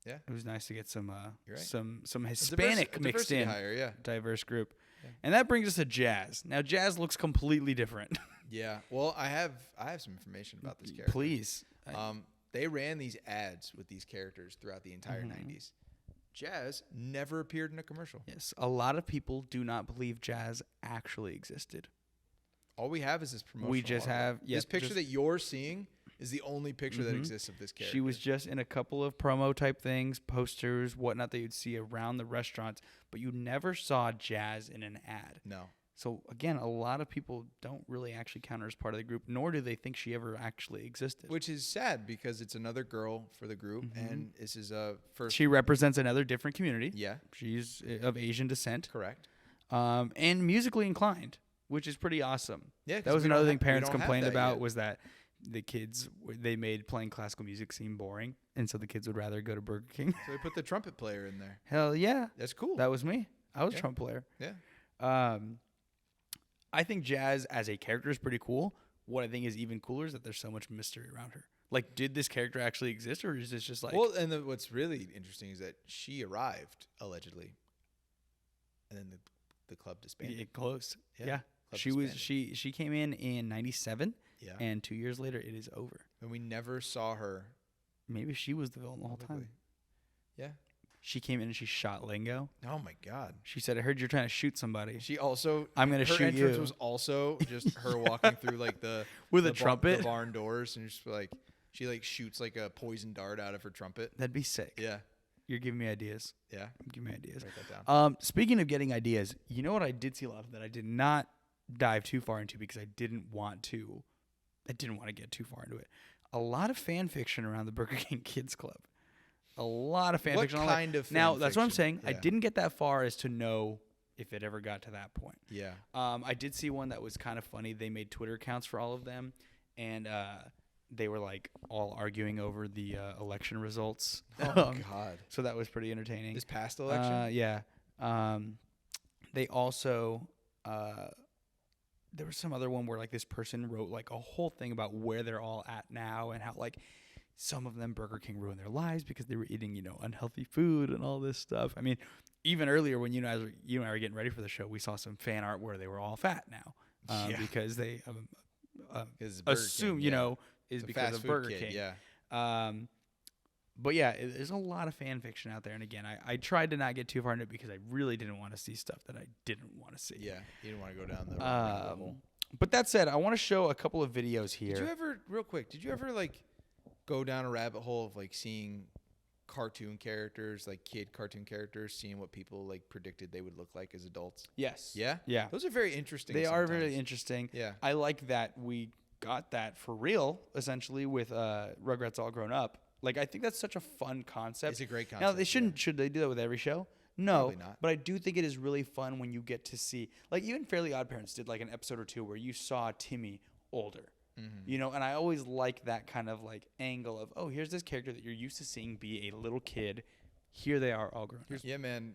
[SPEAKER 1] It was nice to get some
[SPEAKER 2] You're right.
[SPEAKER 1] some
[SPEAKER 2] A
[SPEAKER 1] Hispanic mixed
[SPEAKER 2] diversity
[SPEAKER 1] in,
[SPEAKER 2] hire, yeah.
[SPEAKER 1] diverse group.
[SPEAKER 2] Yeah.
[SPEAKER 1] And that brings us to Jazz. Now Jazz looks completely different.
[SPEAKER 2] Yeah. Well, I have some information about this character.
[SPEAKER 1] Please.
[SPEAKER 2] They ran these ads with these characters throughout the entire 90s. Jazz never appeared in a commercial.
[SPEAKER 1] Yes, a lot of people do not believe Jazz actually existed.
[SPEAKER 2] All we have is this promotional.
[SPEAKER 1] We just
[SPEAKER 2] artwork.
[SPEAKER 1] have
[SPEAKER 2] this picture
[SPEAKER 1] just-
[SPEAKER 2] that you're seeing is the only picture that exists of this character.
[SPEAKER 1] She was just in a couple of promo type things, posters, whatnot that you'd see around the restaurants, but you never saw Jazz in an ad.
[SPEAKER 2] no.
[SPEAKER 1] So again, a lot of people don't really actually count her as part of the group, nor do they think she ever actually existed.
[SPEAKER 2] Which is sad because it's another girl for the group, and this is a first.
[SPEAKER 1] She represents another different community.
[SPEAKER 2] Yeah,
[SPEAKER 1] She's of Asian descent,
[SPEAKER 2] correct.
[SPEAKER 1] and musically inclined, which is pretty awesome.
[SPEAKER 2] Yeah, 'cause
[SPEAKER 1] That was
[SPEAKER 2] we
[SPEAKER 1] another
[SPEAKER 2] don't
[SPEAKER 1] thing
[SPEAKER 2] we
[SPEAKER 1] parents
[SPEAKER 2] don't have
[SPEAKER 1] complained
[SPEAKER 2] that
[SPEAKER 1] about
[SPEAKER 2] yet.
[SPEAKER 1] was that the kids they made playing classical music seem boring, and so the kids would rather go to Burger King.
[SPEAKER 2] So they put the trumpet player in there.
[SPEAKER 1] Hell yeah,
[SPEAKER 2] That's cool.
[SPEAKER 1] that was me. I was a
[SPEAKER 2] Yeah.
[SPEAKER 1] trumpet player.
[SPEAKER 2] Yeah.
[SPEAKER 1] I think Jazz as a character is pretty cool. What I think is even cooler is that there's so much mystery around her. Like, did this character actually exist, or is this just like?
[SPEAKER 2] Well, and what's really interesting is that she arrived allegedly, and then the club disbanded.
[SPEAKER 1] yeah, close.
[SPEAKER 2] Yeah,
[SPEAKER 1] Yeah,
[SPEAKER 2] club
[SPEAKER 1] she was
[SPEAKER 2] disbanded.
[SPEAKER 1] she came in '97,
[SPEAKER 2] Yeah,
[SPEAKER 1] and 2 years later it is over.
[SPEAKER 2] and we never saw her
[SPEAKER 1] Maybe she was the villain the whole time.
[SPEAKER 2] publicly. Yeah.
[SPEAKER 1] She came in and she shot Lingo.
[SPEAKER 2] Oh my God.
[SPEAKER 1] She said, "I heard you're trying to shoot somebody."
[SPEAKER 2] She also.
[SPEAKER 1] I'm gonna
[SPEAKER 2] her
[SPEAKER 1] shoot
[SPEAKER 2] entrance
[SPEAKER 1] you.
[SPEAKER 2] was also just her walking through like the
[SPEAKER 1] With a
[SPEAKER 2] the
[SPEAKER 1] trumpet?
[SPEAKER 2] the barn doors, and just like she like shoots like a poison dart out of her trumpet.
[SPEAKER 1] That'd be sick.
[SPEAKER 2] Yeah.
[SPEAKER 1] You're giving me ideas.
[SPEAKER 2] Yeah.
[SPEAKER 1] Give me ideas.
[SPEAKER 2] Write that down.
[SPEAKER 1] Speaking of getting ideas, you know what I did see a lot of that I did not dive too far into because I didn't want to get too far into it. A lot of fan fiction around the Burger King Kids Club. A lot of fan
[SPEAKER 2] What
[SPEAKER 1] fiction.
[SPEAKER 2] kind of
[SPEAKER 1] now
[SPEAKER 2] fan
[SPEAKER 1] that's what I'm
[SPEAKER 2] fiction?
[SPEAKER 1] saying. I
[SPEAKER 2] Yeah.
[SPEAKER 1] didn't get that far as to know if it ever got to that point.
[SPEAKER 2] Yeah.
[SPEAKER 1] I did see one that was kind of funny. They made Twitter accounts for all of them, and they were like all arguing over the election results.
[SPEAKER 2] Oh God.
[SPEAKER 1] So that was pretty entertaining.
[SPEAKER 2] This past election.
[SPEAKER 1] Yeah. They also there was some other one where like this person wrote like a whole thing about where they're all at now and how like some of them Burger King ruined their lives because they were eating, unhealthy food and all this stuff. I mean, even earlier when you and I were getting ready for the show, we saw some fan art where they were all fat now
[SPEAKER 2] Yeah.
[SPEAKER 1] because they
[SPEAKER 2] 'Cause it's Burger
[SPEAKER 1] assume,
[SPEAKER 2] King, yeah.
[SPEAKER 1] is
[SPEAKER 2] The
[SPEAKER 1] because
[SPEAKER 2] fast
[SPEAKER 1] of
[SPEAKER 2] food
[SPEAKER 1] Burger
[SPEAKER 2] kid,
[SPEAKER 1] King.
[SPEAKER 2] Yeah.
[SPEAKER 1] But yeah, there's a lot of fan fiction out there. And again, I tried to not get too far into it because I really didn't want to see stuff that I didn't want to see.
[SPEAKER 2] Yeah. You didn't want to go down the rabbit level.
[SPEAKER 1] But that said, I want to show a couple of videos here.
[SPEAKER 2] Did you ever, real quick, like go down a rabbit hole of like seeing cartoon characters, like kid cartoon characters, seeing what people like predicted they would look like as adults?
[SPEAKER 1] Yes.
[SPEAKER 2] Yeah?
[SPEAKER 1] Yeah.
[SPEAKER 2] Those are very interesting.
[SPEAKER 1] They are very
[SPEAKER 2] sometimes.
[SPEAKER 1] interesting.
[SPEAKER 2] Yeah.
[SPEAKER 1] I like that we got that for real, essentially, with Rugrats All Grown Up. Like, I think that's such a fun concept.
[SPEAKER 2] It's a great
[SPEAKER 1] Now,
[SPEAKER 2] concept.
[SPEAKER 1] they shouldn't. Should they do that with every show? No.
[SPEAKER 2] Probably not.
[SPEAKER 1] But I do think it is really fun when you get to see, like, even Fairly Odd Parents did like an episode or two where you saw Timmy older. You know, and I always like that kind of like angle of, oh, here's this character that you're used to seeing be a little kid. Here they are all grown up.
[SPEAKER 2] Yeah, man.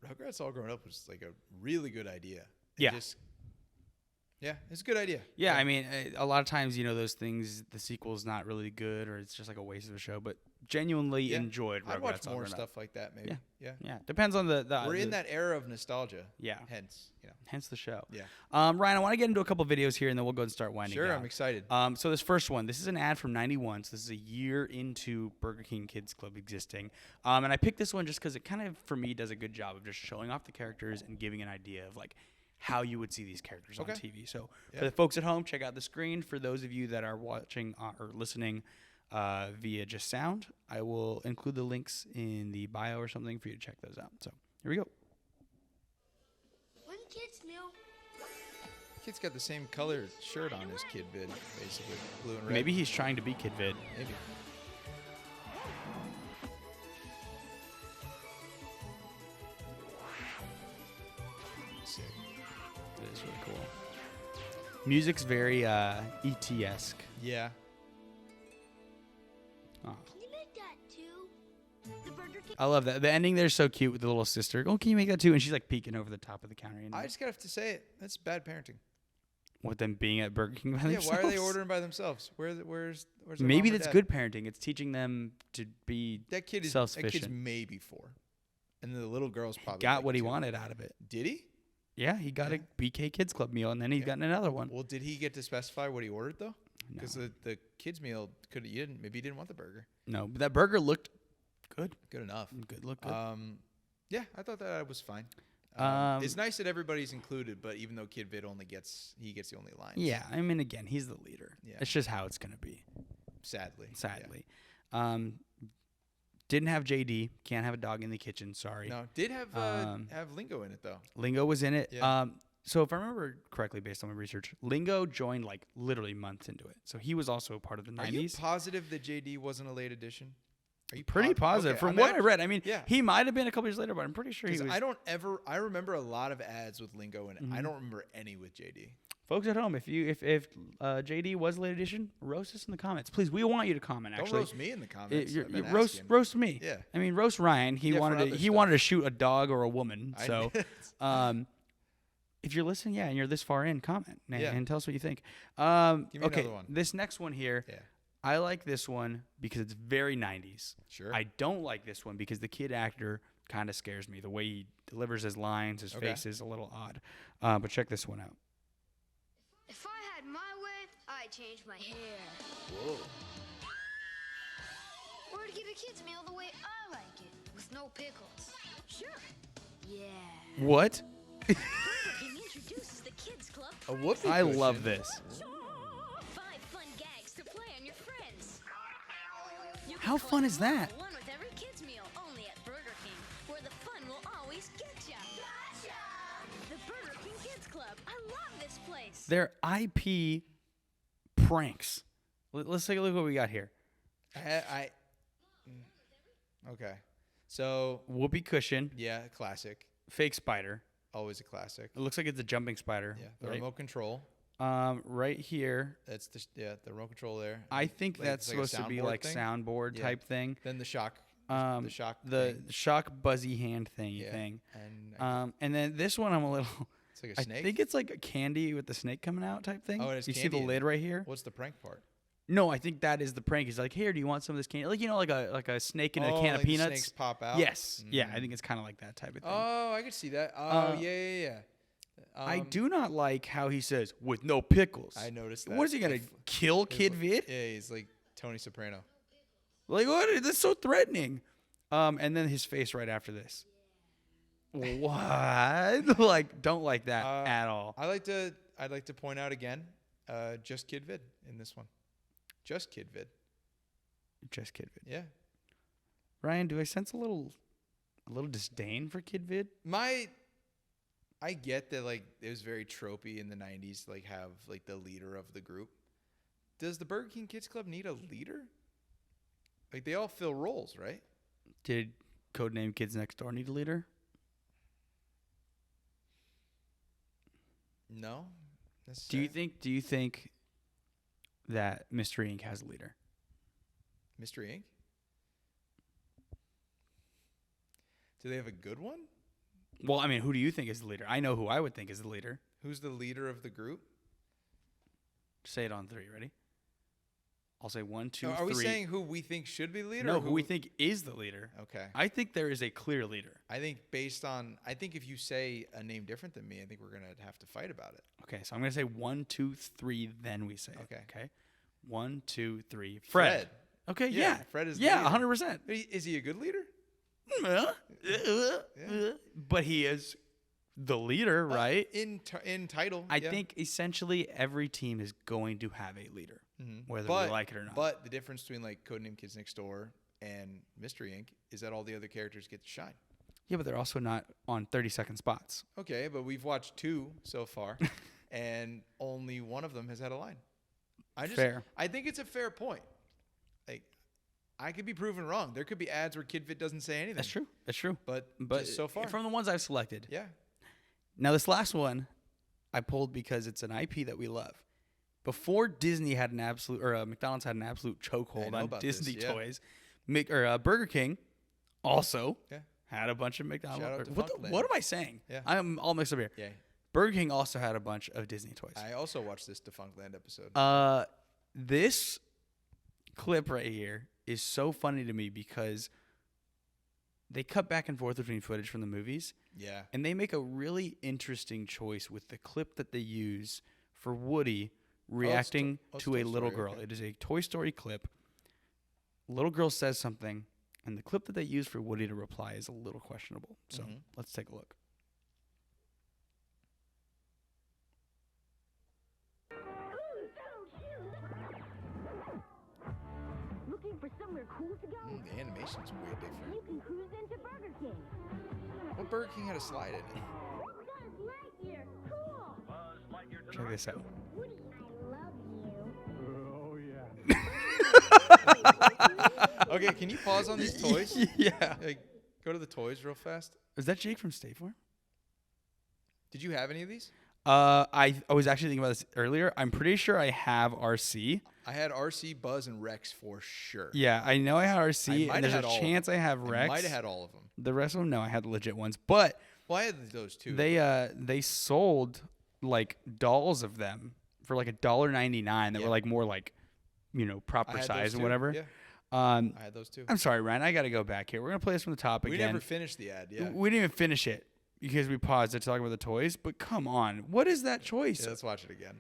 [SPEAKER 2] Rugrats All Grown Up was like a really good idea.
[SPEAKER 1] Yeah.
[SPEAKER 2] Yeah, it's a good idea.
[SPEAKER 1] Yeah, I mean, a lot of times, you know, those things, the sequel's not really good or it's just like a waste of a show, but genuinely enjoyed Rugrats
[SPEAKER 2] I'd watch
[SPEAKER 1] All
[SPEAKER 2] more
[SPEAKER 1] Grown Up.
[SPEAKER 2] stuff like that, maybe. Yeah.
[SPEAKER 1] Yeah, depends on the
[SPEAKER 2] We're in that era of nostalgia.
[SPEAKER 1] Yeah.
[SPEAKER 2] Hence
[SPEAKER 1] the show.
[SPEAKER 2] Yeah.
[SPEAKER 1] Ryan, I want to get into a couple videos here, and then we'll go and start winding
[SPEAKER 2] Sure,
[SPEAKER 1] down.
[SPEAKER 2] I'm excited.
[SPEAKER 1] So this first one, this is an ad from 91. So this is a year into Burger King Kids Club existing. And I picked this one just because it kind of, for me, does a good job of just showing off the characters and giving an idea of like how you would see these characters on TV. So for the folks at home, check out the screen. For those of you that are watching or listening via just sound, I will include the links in the bio or something for you to check those out. So here we go.
[SPEAKER 3] One kid's meal.
[SPEAKER 2] Kid's got the same color shirt on as Kid Vid, basically. Blue and red.
[SPEAKER 1] Maybe he's trying to be Kid Vid.
[SPEAKER 2] Maybe. Sick.
[SPEAKER 1] That is really cool. Music's very ET-esque.
[SPEAKER 2] Yeah.
[SPEAKER 1] Oh.
[SPEAKER 3] Can you make that too? The Burger King.
[SPEAKER 1] I love that. The ending there's so cute with the little sister. Oh, can you make that too? And she's like peeking over the top of the counter. You know?
[SPEAKER 2] I just have to say it. That's bad parenting.
[SPEAKER 1] With them being at Burger King by
[SPEAKER 2] Yeah,
[SPEAKER 1] themselves.
[SPEAKER 2] why are they ordering by themselves? Where's their
[SPEAKER 1] Maybe
[SPEAKER 2] mom or
[SPEAKER 1] that's
[SPEAKER 2] dad?
[SPEAKER 1] good parenting. It's teaching them to be
[SPEAKER 2] That kid's
[SPEAKER 1] self-sufficient.
[SPEAKER 2] maybe 4. And the little girl's probably
[SPEAKER 1] got
[SPEAKER 2] like
[SPEAKER 1] what he
[SPEAKER 2] 2.
[SPEAKER 1] wanted out of it.
[SPEAKER 2] Did he?
[SPEAKER 1] Yeah, he got a BK Kids Club meal, and then he's gotten another one.
[SPEAKER 2] Well, did he get to specify what he ordered though?
[SPEAKER 1] No.
[SPEAKER 2] Because the kids meal maybe he didn't want the burger.
[SPEAKER 1] No, but that burger looked good.
[SPEAKER 2] Good enough.
[SPEAKER 1] Good, looked good.
[SPEAKER 2] Yeah, I thought that was fine. It's nice that everybody's included, but even though Kid Vid gets the only lines.
[SPEAKER 1] Yeah, I mean, again, he's the leader.
[SPEAKER 2] Yeah.
[SPEAKER 1] It's just how it's going to be,
[SPEAKER 2] Sadly.
[SPEAKER 1] Didn't have JD. Can't have a dog in the kitchen. Sorry.
[SPEAKER 2] No, did have Lingo in it though.
[SPEAKER 1] Lingo was in it.
[SPEAKER 2] Yeah.
[SPEAKER 1] So if I remember correctly, based on my research, Lingo joined like literally months into it. So he was also a part of the 90s.
[SPEAKER 2] Are you positive that JD wasn't a late addition? Are you
[SPEAKER 1] Pretty positive.
[SPEAKER 2] Okay,
[SPEAKER 1] From
[SPEAKER 2] I mean,
[SPEAKER 1] what I read, I mean,
[SPEAKER 2] yeah.
[SPEAKER 1] he might have been a couple years later, but I'm pretty sure he was.
[SPEAKER 2] I remember a lot of ads with Lingo in it. I don't remember any with JD.
[SPEAKER 1] Folks at home, if JD was a late edition, roast us in the comments, please. We want you to comment. Actually,
[SPEAKER 2] Don't roast me in the comments. I've been asking.
[SPEAKER 1] roast me.
[SPEAKER 2] Yeah.
[SPEAKER 1] I mean, roast Ryan. He
[SPEAKER 2] Yeah, for
[SPEAKER 1] wanted
[SPEAKER 2] other
[SPEAKER 1] he
[SPEAKER 2] stuff.
[SPEAKER 1] wanted to shoot a dog or a woman.
[SPEAKER 2] I
[SPEAKER 1] So, if you're listening, and you're this far in, comment and tell us what you think.
[SPEAKER 2] Give me
[SPEAKER 1] okay,
[SPEAKER 2] another one.
[SPEAKER 1] this next one here.
[SPEAKER 2] Yeah.
[SPEAKER 1] I like this one because it's very 90s.
[SPEAKER 2] Sure.
[SPEAKER 1] I don't like this one because the kid actor kind of scares me. The way he delivers his lines, his face is a little odd. But check this one out.
[SPEAKER 3] If I had my way, I'd change my hair.
[SPEAKER 2] Whoa.
[SPEAKER 3] Or to give a kid's meal the way I like it, with no pickles. Sure. Yeah.
[SPEAKER 1] What?
[SPEAKER 3] Burger King introduces the Kids Club.
[SPEAKER 2] A whoopee
[SPEAKER 1] I
[SPEAKER 2] cushion.
[SPEAKER 1] love this.
[SPEAKER 3] 5 fun gags to play on your friends. You can
[SPEAKER 1] How
[SPEAKER 3] collect
[SPEAKER 1] fun is
[SPEAKER 3] them all,
[SPEAKER 1] that?
[SPEAKER 3] One with every kid's meal, only at Burger King, where the fun will always get ya. Gotcha! The Burger King Kids Club. I love this place.
[SPEAKER 1] They're IP pranks. Let's take a look at what we got here.
[SPEAKER 2] Okay. So,
[SPEAKER 1] Whoopee cushion,
[SPEAKER 2] yeah, classic.
[SPEAKER 1] fake spider.
[SPEAKER 2] Always a classic.
[SPEAKER 1] It looks like it's a jumping spider.
[SPEAKER 2] Yeah, the
[SPEAKER 1] right?
[SPEAKER 2] remote control.
[SPEAKER 1] Right here.
[SPEAKER 2] That's the remote control there.
[SPEAKER 1] I think
[SPEAKER 2] Like,
[SPEAKER 1] that's
[SPEAKER 2] it's like a
[SPEAKER 1] supposed to be
[SPEAKER 2] soundboard
[SPEAKER 1] like
[SPEAKER 2] thing?
[SPEAKER 1] soundboard
[SPEAKER 2] Yeah.
[SPEAKER 1] type thing.
[SPEAKER 2] Then the shock.
[SPEAKER 1] The
[SPEAKER 2] thing.
[SPEAKER 1] shock buzzy hand thingy
[SPEAKER 2] Yeah.
[SPEAKER 1] thing.
[SPEAKER 2] And
[SPEAKER 1] And then this one I'm a little.
[SPEAKER 2] it's like a
[SPEAKER 1] I
[SPEAKER 2] snake.
[SPEAKER 1] think it's like a candy with the snake coming out type thing.
[SPEAKER 2] Oh, it has
[SPEAKER 1] you see
[SPEAKER 2] candy
[SPEAKER 1] the
[SPEAKER 2] in
[SPEAKER 1] lid
[SPEAKER 2] it.
[SPEAKER 1] right here?
[SPEAKER 2] What's the prank part?
[SPEAKER 1] No, I think that is the prank. He's like, here, do you want some of this candy? Like, like a snake in a can
[SPEAKER 2] like
[SPEAKER 1] of
[SPEAKER 2] the
[SPEAKER 1] peanuts.
[SPEAKER 2] snakes pop out.
[SPEAKER 1] Yes. Yeah, I think it's kind of like that type of thing.
[SPEAKER 2] Oh, I could see that. Oh, yeah.
[SPEAKER 1] I do not like how he says with no pickles.
[SPEAKER 2] I noticed that.
[SPEAKER 1] What is he gonna kill Kid Vid?
[SPEAKER 2] Yeah, he's like Tony Soprano.
[SPEAKER 1] Like what? That's so threatening. And then his face right after this. What? Like, don't like that at all.
[SPEAKER 2] I'd like to point out again, just Kid Vid in this one. Just Kid Vid.
[SPEAKER 1] Just Kid Vid.
[SPEAKER 2] Yeah.
[SPEAKER 1] Ryan, do I sense a little disdain for Kid Vid?
[SPEAKER 2] I get that like it was very tropey in the 90s to like have like the leader of the group. Does the Burger King Kids Club need a leader? Like they all fill roles, right?
[SPEAKER 1] Did Codename Kids Next Door need a leader?
[SPEAKER 2] No.
[SPEAKER 1] Do you think that Mystery Inc. has a leader?
[SPEAKER 2] Mystery Inc. Do they have a good one?
[SPEAKER 1] Well, I mean, who do you think is the leader? I know who I would think is the leader.
[SPEAKER 2] Who's the leader of the group?
[SPEAKER 1] Say it on 3. Ready? I'll say 1, 2, 3.
[SPEAKER 2] Are we saying who we think should be the leader?
[SPEAKER 1] No,
[SPEAKER 2] or
[SPEAKER 1] who we think is the leader.
[SPEAKER 2] Okay.
[SPEAKER 1] I think there is a clear leader.
[SPEAKER 2] I think if you say a name different than me, I think we're going to have to fight about it.
[SPEAKER 1] Okay, so I'm going to say 1, 2, 3, then we say it.
[SPEAKER 2] Okay.
[SPEAKER 1] Okay. 1, 2, 3. Fred. Okay, yeah.
[SPEAKER 2] Fred is the
[SPEAKER 1] yeah,
[SPEAKER 2] leader.
[SPEAKER 1] 100%.
[SPEAKER 2] Is he a good leader?
[SPEAKER 1] But he is the leader, right?
[SPEAKER 2] In title.
[SPEAKER 1] I think essentially every team is going to have a leader, whether we like it or not.
[SPEAKER 2] But the difference between like Codename Kids Next Door and Mystery Inc. is that all the other characters get to shine.
[SPEAKER 1] Yeah, but they're also not on 30-second spots.
[SPEAKER 2] Okay, but we've watched 2 so far, and only one of them has had a line.
[SPEAKER 1] Fair.
[SPEAKER 2] I think it's a fair point. Like, I could be proven wrong. There could be ads where KidVid doesn't say anything.
[SPEAKER 1] That's true. That's true.
[SPEAKER 2] But just so far,
[SPEAKER 1] from the ones I've selected.
[SPEAKER 2] yeah.
[SPEAKER 1] Now, this last one I pulled because it's an IP that we love. Before Disney had McDonald's had an absolute chokehold on Disney toys, Burger King also had a bunch of McDonald's.
[SPEAKER 2] Shout out to
[SPEAKER 1] What am I saying?
[SPEAKER 2] Yeah.
[SPEAKER 1] I'm all mixed up here.
[SPEAKER 2] Yeah.
[SPEAKER 1] Burger King also had a bunch of Disney toys.
[SPEAKER 2] I also watched this Defunctland episode.
[SPEAKER 1] This clip right here is so funny to me because they cut back and forth between footage from the movies.
[SPEAKER 2] Yeah.
[SPEAKER 1] And they make a really interesting choice with the clip that they use for Woody reacting to a little girl.
[SPEAKER 2] Okay.
[SPEAKER 1] It is a Toy Story clip. Little girl says something, and the clip that they use for Woody to reply is a little questionable. So let's take a look.
[SPEAKER 4] Looking for somewhere cool to go?
[SPEAKER 2] The animation's weird different.
[SPEAKER 4] You can cruise into Burger King.
[SPEAKER 2] What Burger King had a slide in it?
[SPEAKER 4] Buzz Lightyear, cool.
[SPEAKER 1] Check this out.
[SPEAKER 4] Woody, I love you.
[SPEAKER 2] Okay, can you pause on these toys?
[SPEAKER 1] Yeah.
[SPEAKER 2] Like, go to the toys real fast.
[SPEAKER 1] Is that Jake from State Farm?
[SPEAKER 2] Did you have any of these?
[SPEAKER 1] I was actually thinking about this earlier. I'm pretty sure I have RC.
[SPEAKER 2] I had RC, Buzz, and Rex for sure.
[SPEAKER 1] Yeah, I know I had RC,
[SPEAKER 2] I
[SPEAKER 1] and there's
[SPEAKER 2] had
[SPEAKER 1] a
[SPEAKER 2] all of
[SPEAKER 1] chance I have
[SPEAKER 2] I
[SPEAKER 1] Rex.
[SPEAKER 2] might have had all of them.
[SPEAKER 1] The rest of them, no, I had the legit ones. But
[SPEAKER 2] Well, I had those too.
[SPEAKER 1] they sold like dolls of them for like $1.99 that
[SPEAKER 2] Yeah.
[SPEAKER 1] were like more like, proper
[SPEAKER 2] I had
[SPEAKER 1] size
[SPEAKER 2] those
[SPEAKER 1] or
[SPEAKER 2] too.
[SPEAKER 1] whatever.
[SPEAKER 2] Yeah, I had those too.
[SPEAKER 1] I'm sorry, Ryan. I got to go back here. We're gonna play this from the top
[SPEAKER 2] We
[SPEAKER 1] again.
[SPEAKER 2] never finished the ad. Yeah.
[SPEAKER 1] We didn't even finish it because we paused to talk about the toys. But come on, what is that choice?
[SPEAKER 2] Yeah, let's watch it again.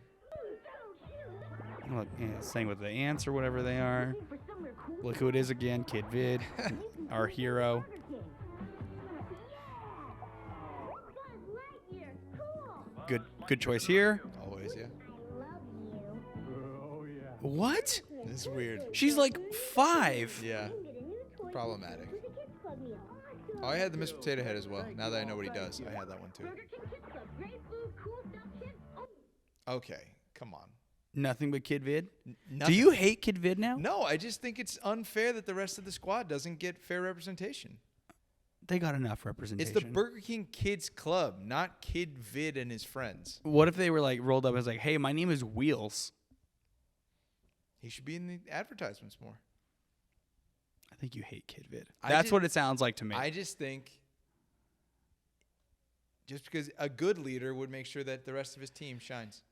[SPEAKER 1] Look, saying with the ants or whatever they are.
[SPEAKER 4] Looking for somewhere cool
[SPEAKER 1] Look who it is again, Kid Vid, our hero.
[SPEAKER 4] Burger King. Buzz Lightyear, cool.
[SPEAKER 1] Good choice here.
[SPEAKER 2] Always, yeah.
[SPEAKER 4] I love you.
[SPEAKER 1] What?
[SPEAKER 2] This is weird.
[SPEAKER 1] She's like 5.
[SPEAKER 2] Yeah.
[SPEAKER 4] Get a new toy
[SPEAKER 2] Problematic.
[SPEAKER 4] for the kids club meal. Awesome.
[SPEAKER 2] Oh, I had the Mr. Potato Head as well. Now that I know what he does, I had that one too.
[SPEAKER 4] Burger King Kids Club. Great food, cool stuff, kids. Oh.
[SPEAKER 2] Okay, come on.
[SPEAKER 1] Nothing but Kid Vid. Do
[SPEAKER 2] Nothing.
[SPEAKER 1] you hate Kid Vid now?
[SPEAKER 2] No, I just think it's unfair that the rest of the squad doesn't get fair representation.
[SPEAKER 1] They got enough
[SPEAKER 2] It's
[SPEAKER 1] representation.
[SPEAKER 2] the Burger King Kids Club, not Kid Vid and his friends.
[SPEAKER 1] What if they were like rolled up as like, hey, my name is Wheels?
[SPEAKER 2] He should be in the advertisements more.
[SPEAKER 1] I think you hate Kid Vid.
[SPEAKER 2] I
[SPEAKER 1] That's
[SPEAKER 2] just-
[SPEAKER 1] what it sounds like to me.
[SPEAKER 2] I just think just because a good leader would make sure that the rest of his team shines.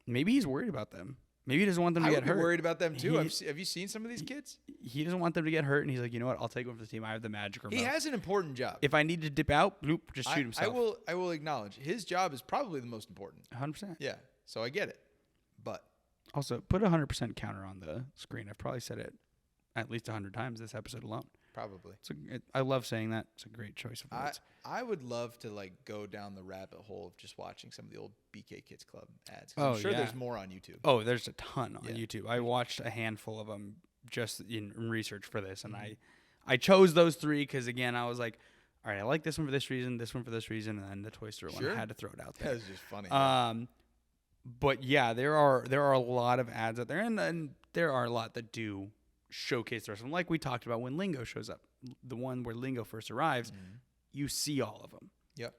[SPEAKER 1] Maybe he's worried about them. Maybe he doesn't want them to
[SPEAKER 2] I
[SPEAKER 1] get
[SPEAKER 2] would be
[SPEAKER 1] hurt.
[SPEAKER 2] worried about them too.
[SPEAKER 1] He-
[SPEAKER 2] Have you seen some of these kids?
[SPEAKER 1] He doesn't want them to get hurt, and he's like, you know what? I'll take one for the team. I have the magic remote.
[SPEAKER 2] He has an important job.
[SPEAKER 1] If I need to dip out, bloop, just shoot himself.
[SPEAKER 2] I will acknowledge his job is probably the most important.
[SPEAKER 1] 100%.
[SPEAKER 2] Yeah, so I get it. But
[SPEAKER 1] Also, put a 100% counter on the screen. I've probably said it at least 100 times this episode alone.
[SPEAKER 2] probably.
[SPEAKER 1] I love saying that. It's a great choice of words.
[SPEAKER 2] I would love to like go down the rabbit hole of just watching some of the old BK Kids Club ads. 'Cause
[SPEAKER 1] Oh,
[SPEAKER 2] I'm sure
[SPEAKER 1] yeah.
[SPEAKER 2] there's more on YouTube.
[SPEAKER 1] Oh, there's a ton on
[SPEAKER 2] Yeah.
[SPEAKER 1] YouTube. I watched a handful of them just in research for this, and
[SPEAKER 2] Mm-hmm.
[SPEAKER 1] I chose those 3 because again I was like, all right, I like this one for this reason, this one for this reason, and then the Toy Story one.
[SPEAKER 2] Sure.
[SPEAKER 1] I had to throw it out
[SPEAKER 2] That
[SPEAKER 1] there.
[SPEAKER 2] was just funny.
[SPEAKER 1] But yeah, there are a lot of ads out there, and there are a lot that do showcase the rest of them. Like we talked about when Lingo shows up, the one where Lingo first arrives, you see all of them.
[SPEAKER 2] Yep.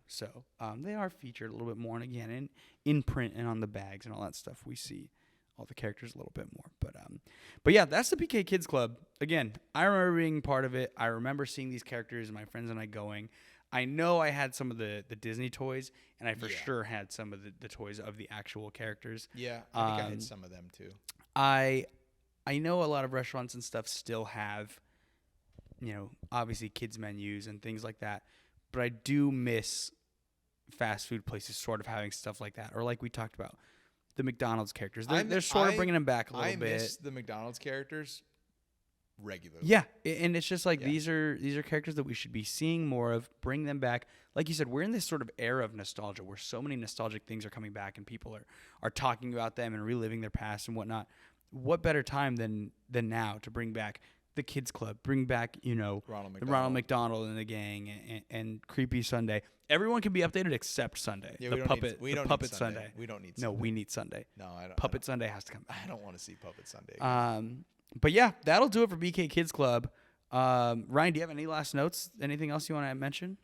[SPEAKER 1] So they are featured a little bit more, and again in print and on the bags and all that stuff we see all the characters a little bit more. But yeah, that's the BK Kids Club. Again, I remember being part of it. I remember seeing these characters and my friends and I going. I know I had some of the Disney toys, and I for sure had some of the toys of the actual characters.
[SPEAKER 2] Yeah, I think I had some of them too.
[SPEAKER 1] I know a lot of restaurants and stuff still have, obviously kids menus and things like that, but I do miss fast food places sort of having stuff like that, or like we talked about, the McDonald's characters. They're sort of bringing them back a little bit.
[SPEAKER 2] I miss the McDonald's characters regularly.
[SPEAKER 1] Yeah, and it's just like these are characters that we should be seeing more of. Bring them back. Like you said, we're in this sort of era of nostalgia where so many nostalgic things are coming back and people are talking about them and reliving their past and whatnot. What better time than now to bring back the Kids Club, bring back, Ronald McDonald and the gang and Creepy Sunday. Everyone can be updated except Sunday.
[SPEAKER 2] Yeah,
[SPEAKER 1] the
[SPEAKER 2] we
[SPEAKER 1] Puppet
[SPEAKER 2] need
[SPEAKER 1] Sunday.
[SPEAKER 2] We don't need
[SPEAKER 1] No,
[SPEAKER 2] Sunday.
[SPEAKER 1] we need Sunday.
[SPEAKER 2] No, I don't.
[SPEAKER 1] Puppet Sunday has to come back.
[SPEAKER 2] I don't want to see Puppet Sunday.
[SPEAKER 1] But yeah, that'll do it for BK Kids Club. Ryan, do you have any last notes? Anything else you want to mention?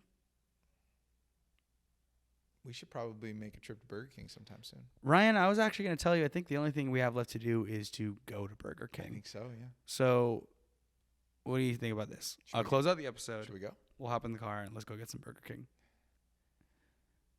[SPEAKER 2] We should probably make a trip to Burger King sometime soon.
[SPEAKER 1] Ryan, I was actually going to tell you, I think the only thing we have left to do is to go to Burger King.
[SPEAKER 2] I think so, yeah.
[SPEAKER 1] So what do you think about this? I'll close out the episode.
[SPEAKER 2] Should we go?
[SPEAKER 1] We'll hop in the car and let's go get some Burger King.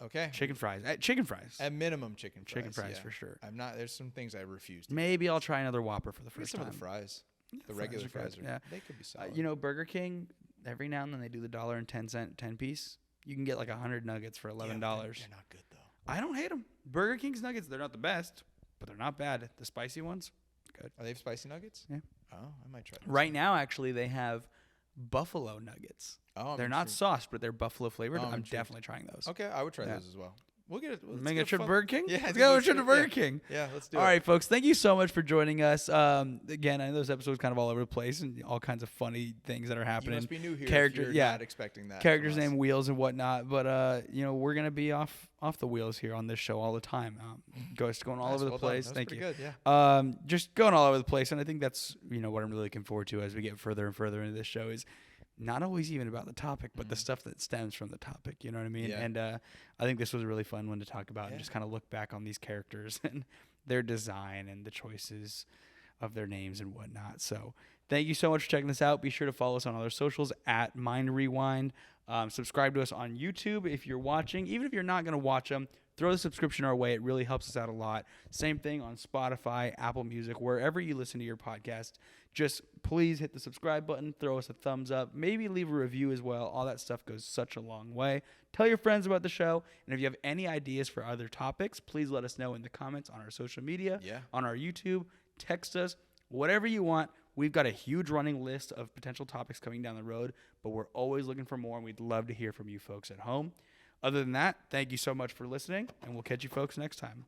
[SPEAKER 2] Okay.
[SPEAKER 1] Chicken fries. Chicken fries.
[SPEAKER 2] At minimum, chicken fries.
[SPEAKER 1] Chicken fries
[SPEAKER 2] yeah.
[SPEAKER 1] for sure.
[SPEAKER 2] I'm not. There's some things I refuse to.
[SPEAKER 1] Maybe I'll try another Whopper for the
[SPEAKER 2] Get
[SPEAKER 1] first
[SPEAKER 2] some
[SPEAKER 1] time.
[SPEAKER 2] of the fries. The
[SPEAKER 1] fries
[SPEAKER 2] regular
[SPEAKER 1] are
[SPEAKER 2] fries
[SPEAKER 1] good,
[SPEAKER 2] are.
[SPEAKER 1] yeah.
[SPEAKER 2] They could be solid.
[SPEAKER 1] Burger King, every now and then they do the $1.10 10 piece. You can get like 100 nuggets for $11.
[SPEAKER 2] They're not good though.
[SPEAKER 1] I don't hate them. Burger King's nuggets, they're not the best, but they're not bad. The spicy ones, good.
[SPEAKER 2] Are they spicy nuggets?
[SPEAKER 1] Yeah.
[SPEAKER 2] Oh, I might try.
[SPEAKER 1] Right now, actually, they have buffalo nuggets.
[SPEAKER 2] Oh,
[SPEAKER 1] They're not sauce, but they're buffalo flavored.
[SPEAKER 2] Oh, I'm
[SPEAKER 1] I'm
[SPEAKER 2] intrigued.
[SPEAKER 1] definitely trying those.
[SPEAKER 2] Okay, I would try
[SPEAKER 1] Yeah.
[SPEAKER 2] those as well. We'll get it.
[SPEAKER 1] Make a trip to Burger King?
[SPEAKER 2] Yeah,
[SPEAKER 1] let's go trip to Burger
[SPEAKER 2] yeah.
[SPEAKER 1] King.
[SPEAKER 2] Yeah, let's do
[SPEAKER 1] All
[SPEAKER 2] it.
[SPEAKER 1] right, folks. Thank you so much for joining us. Again, I know this episode was kind of all over the place and all kinds of funny things that are
[SPEAKER 2] You
[SPEAKER 1] happening.
[SPEAKER 2] must be new here.
[SPEAKER 1] Character-
[SPEAKER 2] if you're
[SPEAKER 1] yeah.
[SPEAKER 2] not expecting that.
[SPEAKER 1] Characters
[SPEAKER 2] from us.
[SPEAKER 1] named Wheels and whatnot, but we're gonna be off the wheels here on this show all the time. Just going all
[SPEAKER 2] Nice,
[SPEAKER 1] over the
[SPEAKER 2] well done.
[SPEAKER 1] place.
[SPEAKER 2] That was
[SPEAKER 1] Thank you.
[SPEAKER 2] pretty good, yeah.
[SPEAKER 1] Just going all over the place, and I think that's what I'm really looking forward to as we get further and further into this show is not always even about the topic, but the stuff that stems from the topic. You know what I mean?
[SPEAKER 2] Yeah.
[SPEAKER 1] And I think this was a really fun one to talk about and
[SPEAKER 2] Yeah.
[SPEAKER 1] just kind of look back on these characters and their design and the choices of their names and whatnot. So thank you so much for checking this out. Be sure to follow us on other socials at Mind Rewind. Subscribe to us on YouTube if you're watching. Even if you're not going to watch them, throw the subscription our way. It really helps us out a lot. Same thing on Spotify, Apple Music, wherever you listen to your podcast. Just please hit the subscribe button, throw us a thumbs up, maybe leave a review as well. All that stuff goes such a long way. Tell your friends about the show. And if you have any ideas for other topics, please let us know in the comments on our social media,
[SPEAKER 2] Yeah.
[SPEAKER 1] on our YouTube. Text us, whatever you want. We've got a huge running list of potential topics coming down the road, but we're always looking for more, and we'd love to hear from you folks at home. Other than that, thank you so much for listening, and we'll catch you folks next time.